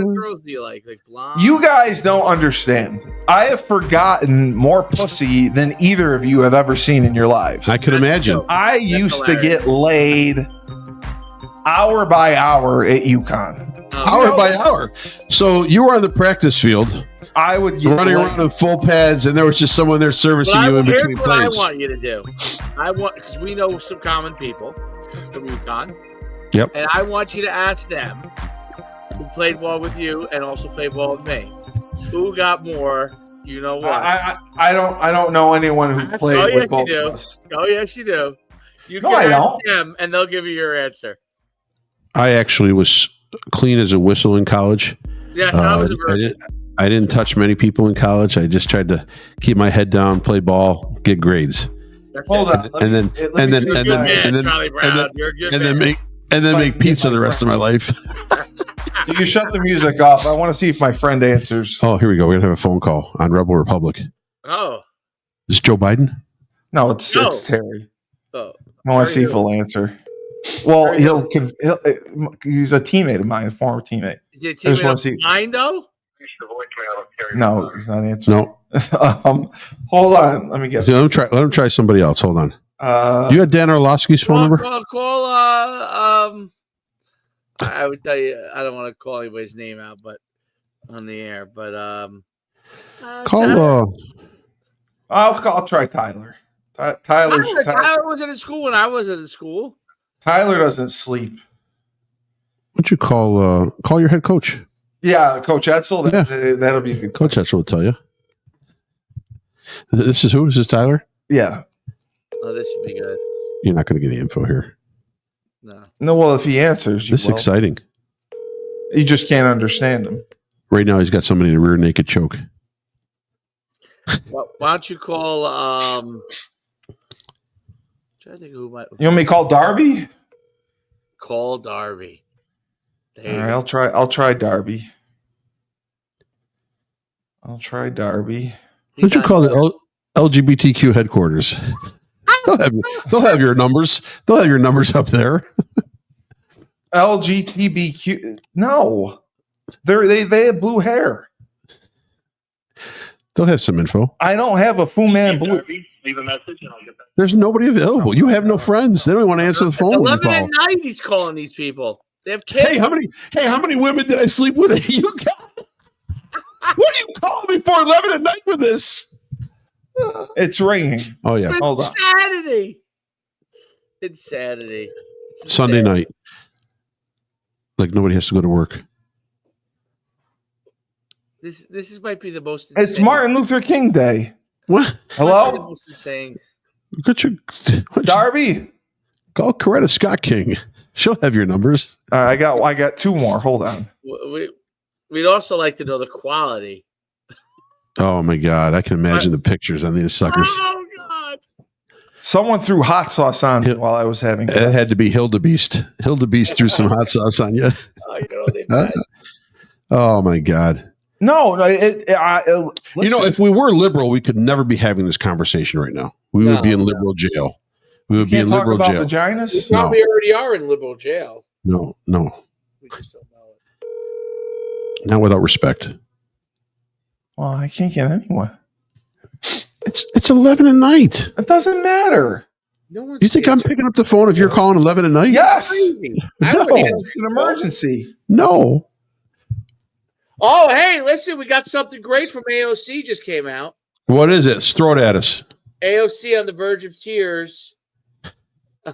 of girls do you like? Like blonde? You guys don't understand. I have forgotten more pussy than either of you have ever seen in your lives. I can imagine. I used to get laid hour by hour at UConn. Hour by hour. So you were on the practice field. I would get running around in full pads, and there was just someone there servicing you in between plays. Here's what I want you to do. Because we know some common people from UConn. Yep. And I want you to ask them who played ball with you and also played ball with me. Who got more? You know what? I don't know anyone who played with both of us. Oh yes, you do. You No, can I ask don't. them, and they'll give you your answer. I actually was clean as a whistle in college. Yes, I was a virgin. I didn't touch many people in college. I just tried to keep my head down, play ball, get grades, That's Hold it. on. and then Let me see You're a if good my- man, and then- Charlie Brown. You're a good man. and then If I make can get pizza my the rest of my life. You can shut the music off. I want to see if my friend answers. Oh, here we go. We're gonna have a phone call on Rebel Republic. Oh. Is Joe Biden? No, it's Terry. Oh. I want to see if he'll answer. Well, Terry he'll he's a teammate of mine, a former teammate. Is he a I just teammate wanna of see- mine, though? No, he's not answering. No. Hold on. Let me get. So let him try somebody else. Hold on. You had Dan Orlovsky's phone number? Call, I would tell you, I don't want to call anybody's name out, but on the air, but Call. I'll try Tyler. Tyler wasn't in school when I was in school. Tyler doesn't sleep. What'd you call your head coach? Yeah, Coach Etzel. That'll be a good. Coach Etzel will tell you. This is who? Is this Tyler? Yeah. Oh, this should be good. You're not going to get any info here. No. Well, if he answers, This is exciting. You just can't understand him. Right now, he's got somebody in a rear naked choke. Why don't you call? Trying to think who might. You want me to call Darby? Call Darby. All right, I'll try Darby. Why don't you call the LGBTQ headquarters? They'll have your numbers. They'll have your numbers up there. LGBTQ. No, they have blue hair. They'll have some info. I don't have a Fu Man blue. Leave a message and I'll get back. There's nobody available. You have no friends. They don't want to answer the phone. 11 at night. He's calling these people. They have kids. Hey, how many women did I sleep with? You got? What are you calling me for 11 at night with this? It's ringing. Oh yeah. Hold on. It's Saturday. Sunday night. Like nobody has to go to work. This might be the most. It's insane. Martin Luther King Day. What? Might be the Hello, most insane. Darby. Call Coretta Scott King. She'll have your numbers. All right, I got two more. Hold on. We'd also like to know the quality. Oh my God, I can imagine the pictures on these suckers. Oh God! Someone threw hot sauce on me while I was having. It had to be Hildebeest. Hildebeest threw some hot sauce on you. Oh my God. No. If we were liberal, we could never be having this conversation right now. We would be in liberal jail. We would be in liberal jail. Vaginas? We probably already are in liberal jail. No. We just don't know it. Not without respect. Well, I can't get anyone. It's 11 at night. It doesn't matter. No You think I'm picking up the phone if you're calling 11 at night? Yes. No. It's an emergency. No. Oh, hey, listen, we got something great from AOC just came out. What is it? Throw it at us. AOC on the verge of tears. I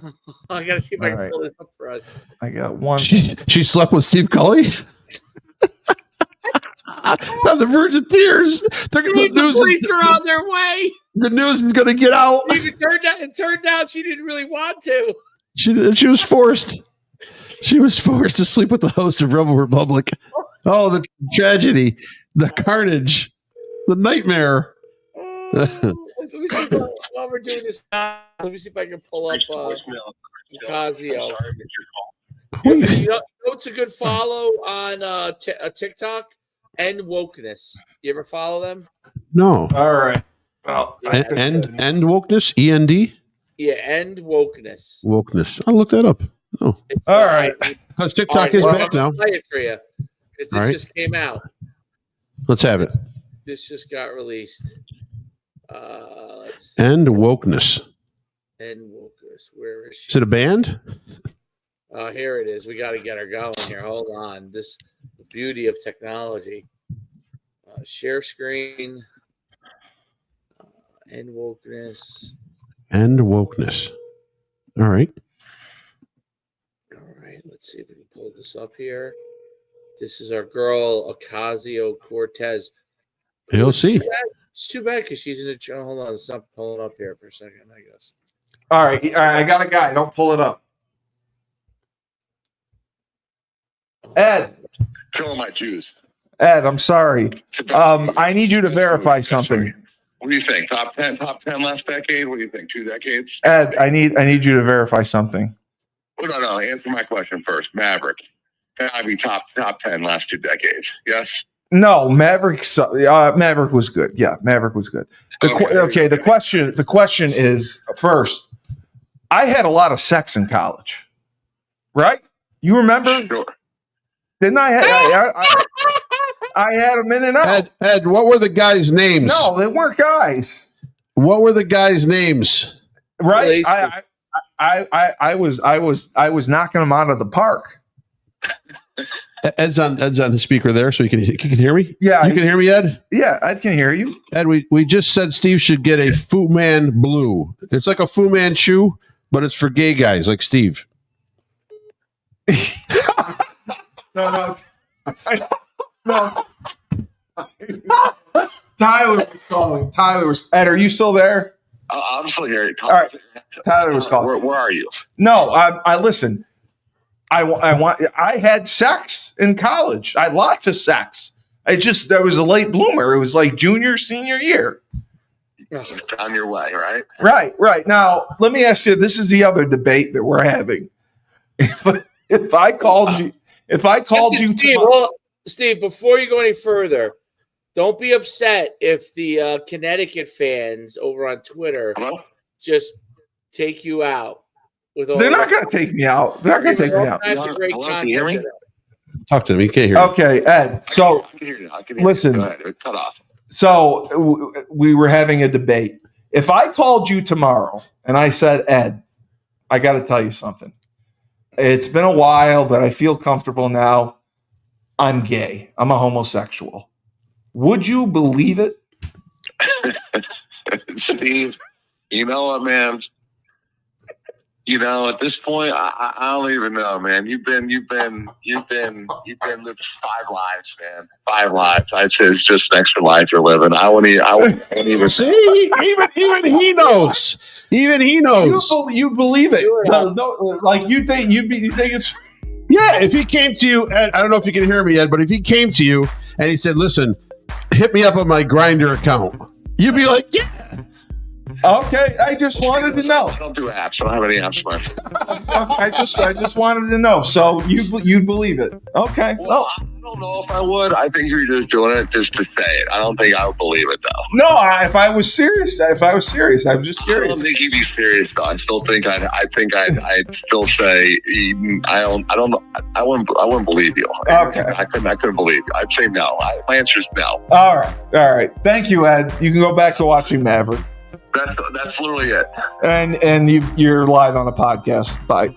got to see if I can All pull this up for us. I got one. She slept with Steve Cully? On the verge of tears. The police are on their way. The news is going to get out. It turned out she didn't really want to. She was forced. She was forced to sleep with the host of Rebel Republic. Oh, the tragedy, the carnage, the nightmare. Let me see while we're doing this. Let me see if I can pull up Ocasio. You know what's a good follow on TikTok? End Wokeness. You ever follow them? No. All right. Well, End wokeness? END? Yeah, End Wokeness. Wokeness. I'll look that up. Oh. All right. Because TikTok is back now. I'm play it for you because this just came out. Let's have it. This just got released. Let's End wokeness. End Wokeness. Where is she? Is it a band? Here it is. We got to get her going here. Hold on. The beauty of technology. Share screen. End Wokeness. End wokeness. All right. All right. Let's see if we can pull this up here. This is our girl Ocasio-Cortez. AOC. It's too bad because she's in the. Hold on. It's not pulling up here for a second, I guess. All right, I got a guy. Don't pull it up. Ed. Killing my juice. Ed, I'm sorry. I need you to verify something. What do you think? Top 10 last decade? What do you think? 2 decades? Ed, I need you to verify something. Oh, no. Answer my question first. Maverick. Can I be top 10 last 2 decades? Yes? No, Maverick was good. Yeah, Maverick was good. The question is, first, I had a lot of sex in college. Right? You remember? Sure. Didn't I? I had them in and out. Ed, what were the guys' names? No, they weren't guys. What were the guys' names? Right? I was knocking them out of the park. Ed's on the speaker there, so you can hear me. Yeah, you can hear me, Ed. Yeah, I can hear you. Ed, we just said Steve should get a Fu Man Blue. It's like a Fu Manchu, but it's for gay guys like Steve. No. Tyler was calling. Ed, are you still there? I'm still here. All right. Tyler was calling. Where are you? No, I listen. I had sex in college. I had lots of sex. I was a late bloomer. It was like junior, senior year. On your way, right? Right. Now, let me ask you, this is the other debate that we're having. If I called you Steve, Steve, before you go any further, don't be upset if the Connecticut fans over on Twitter just take you out. They're not going to take me out. They're not going to take me out. Hello, can you hear me? Talk to me. You can't hear me. Okay, Ed. So, I can hear you. Listen. Go ahead. Cut off. So, we were having a debate. If I called you tomorrow and I said, Ed, I got to tell you something. It's been a while, but I feel comfortable now. I'm gay. I'm a homosexual. Would you believe it? Steve, you know what, man? You know, at this point, I don't even know, man. You've been living 5 lives, man. 5 lives. I'd say it's just an extra life you're living. I wouldn't even see. Even he knows. Even he knows. You believe it? No, like you think it's. Yeah, if he came to you, Ed, I don't know if you can hear me, Ed, but if he came to you and he said, "Listen, hit me up on my Grindr account," you'd be like, "Yeah." Okay, I just wanted to know. I don't do apps. I don't have any apps, man. I just wanted to know. So you'd believe it? Okay. Well, I don't know if I would. I think you're just doing it just to say it. I don't think I would believe it, though. No, if I was serious, I was just curious. I don't think he'd be serious, though. I still think I'd still say I wouldn't believe you. Okay. I couldn't believe you. I'd say no. My answer is no. All right. Thank you, Ed. You can go back to watching Maverick. That's literally it. And you're live on a podcast. Bye.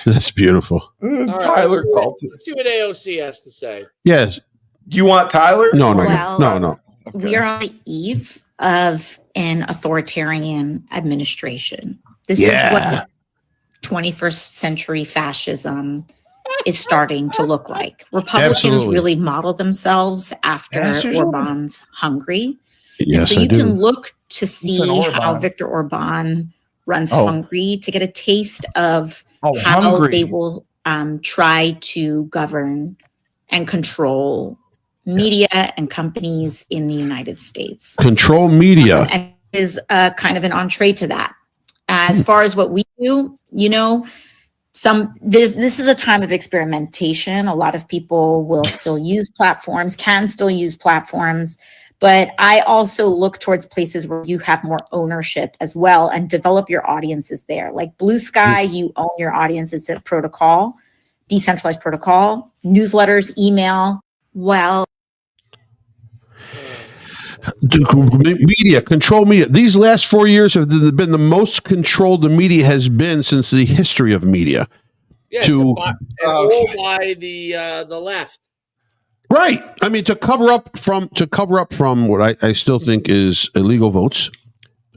That's beautiful. Tyler called it. Let's see what AOC has to say. Yes. Do you want Tyler? No. Okay. We are on the eve of an authoritarian administration. This is what 21st century fascism is starting to look like. Republicans really model themselves after Orban's Hungary. Yes, and so you can look to see how Viktor Orban runs Hungary to get a taste of how they will try to govern and control media and companies in the United States. Control media. And is kind of an entree to that. As far as what we do, this is a time of experimentation. A lot of people will still use platforms, can still use platforms, but I also look towards places where you have more ownership as well and develop your audiences there. Like Blue Sky, you own your audience. It's a protocol, decentralized protocol, newsletters, email. Media, control media. These last 4 years have been the most controlled the media has been since the history of media. Yes, all by the left. Right. I mean, to cover up from what I still think is illegal votes,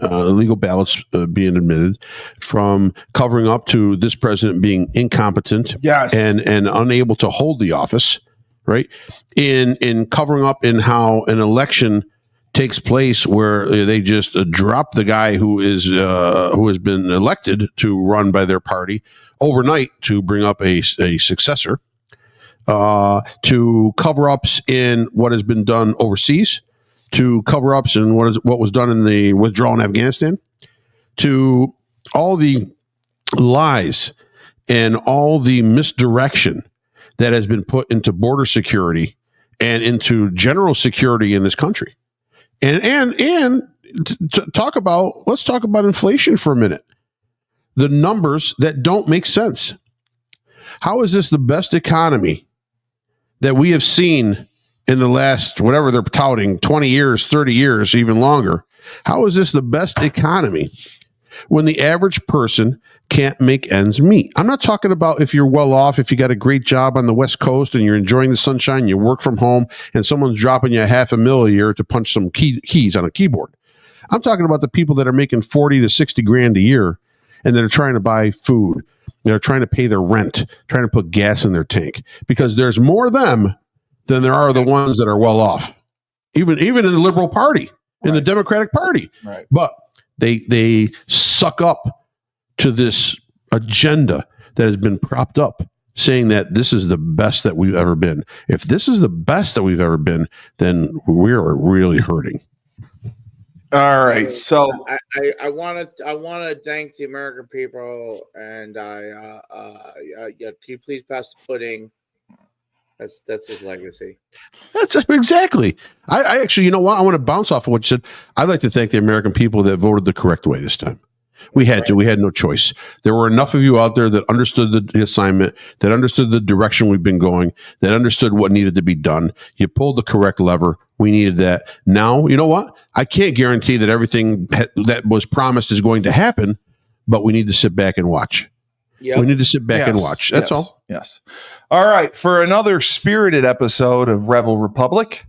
illegal ballots being admitted, from covering up to this president being incompetent, and unable to hold the office, right? In covering up in how an election takes place where they just drop the guy who has been elected to run by their party overnight to bring up a successor, to cover-ups in what has been done overseas, to cover-ups in what was done in the withdrawal in Afghanistan, to all the lies and all the misdirection that has been put into border security and into general security in this country. And let's talk about inflation for a minute. The numbers that don't make sense. How is this the best economy that we have seen in the last, whatever they're touting, 20 years, 30 years, even longer? How is this the best economy when the average person can't make ends meet? I'm not talking about if you're well off, if you got a great job on the West Coast and you're enjoying the sunshine, you work from home, and someone's dropping you $500,000 a year to punch some keys on a keyboard. I'm talking about the people that are making 40 to 60 grand a year and that are trying to buy food. They're trying to pay their rent, trying to put gas in their tank, because there's more of them than there are the ones that are well off, even in the Liberal Party, in the Democratic Party. Right. But they suck up to this agenda that has been propped up, saying that this is the best that we've ever been. If this is the best that we've ever been, then we are really hurting. All right. So I want to thank the American people, and can you please pass the pudding? That's his legacy. That's exactly. I actually, you know what? I want to bounce off of what you said. I'd like to thank the American people that voted the correct way this time. We had to. We had no choice. There were enough of you out there that understood the assignment, that understood the direction we've been going, that understood what needed to be done. You pulled the correct lever. We needed that. Now, you know what? I can't guarantee that everything that was promised is going to happen, but we need to sit back and watch. Yep. We need to sit back and watch. That's all. Yes. All right. For another spirited episode of Rebel Republic,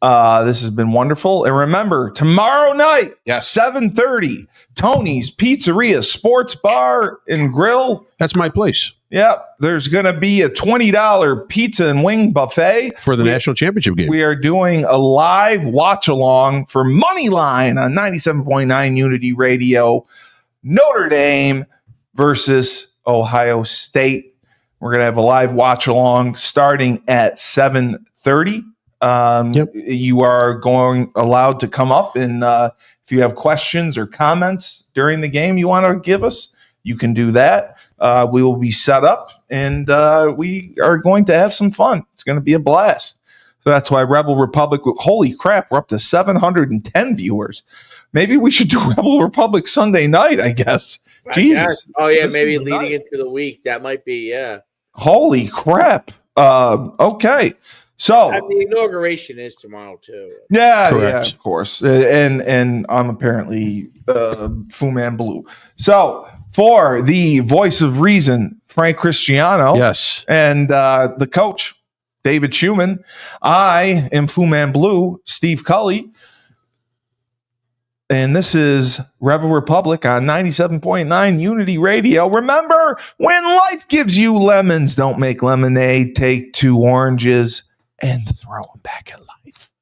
this has been wonderful. And remember, tomorrow night, 7:30, Tony's Pizzeria Sports Bar and Grill. That's my place. Yep. There's going to be a $20 pizza and wing buffet for the national championship game. We are doing a live watch along for Moneyline on 97.9 Unity Radio. Notre Dame versus Ohio State. We're going to have a live watch along starting at 7:30. You are allowed to come up, and if you have questions or comments during the game you want to give us, you can do that. We will be set up, and we are going to have some fun. It's going to be a blast. So that's why Rebel Republic, holy crap, we're up to 710 viewers. Maybe we should do Rebel Republic Sunday night, I guess. Jesus. Oh, yeah, maybe leading into the week. That might be, yeah. Holy crap. Okay. So the inauguration is tomorrow too. Yeah, of course. And I'm apparently Fu Man Blue. So for the voice of reason, Frank Cristiano, yes, and the coach, David Schumann, I am Fu Man Blue, Steve Cully. And this is Rebel Republic on 97.9 Unity Radio. Remember, when life gives you lemons, don't make lemonade. Take 2 oranges and throw them back at life.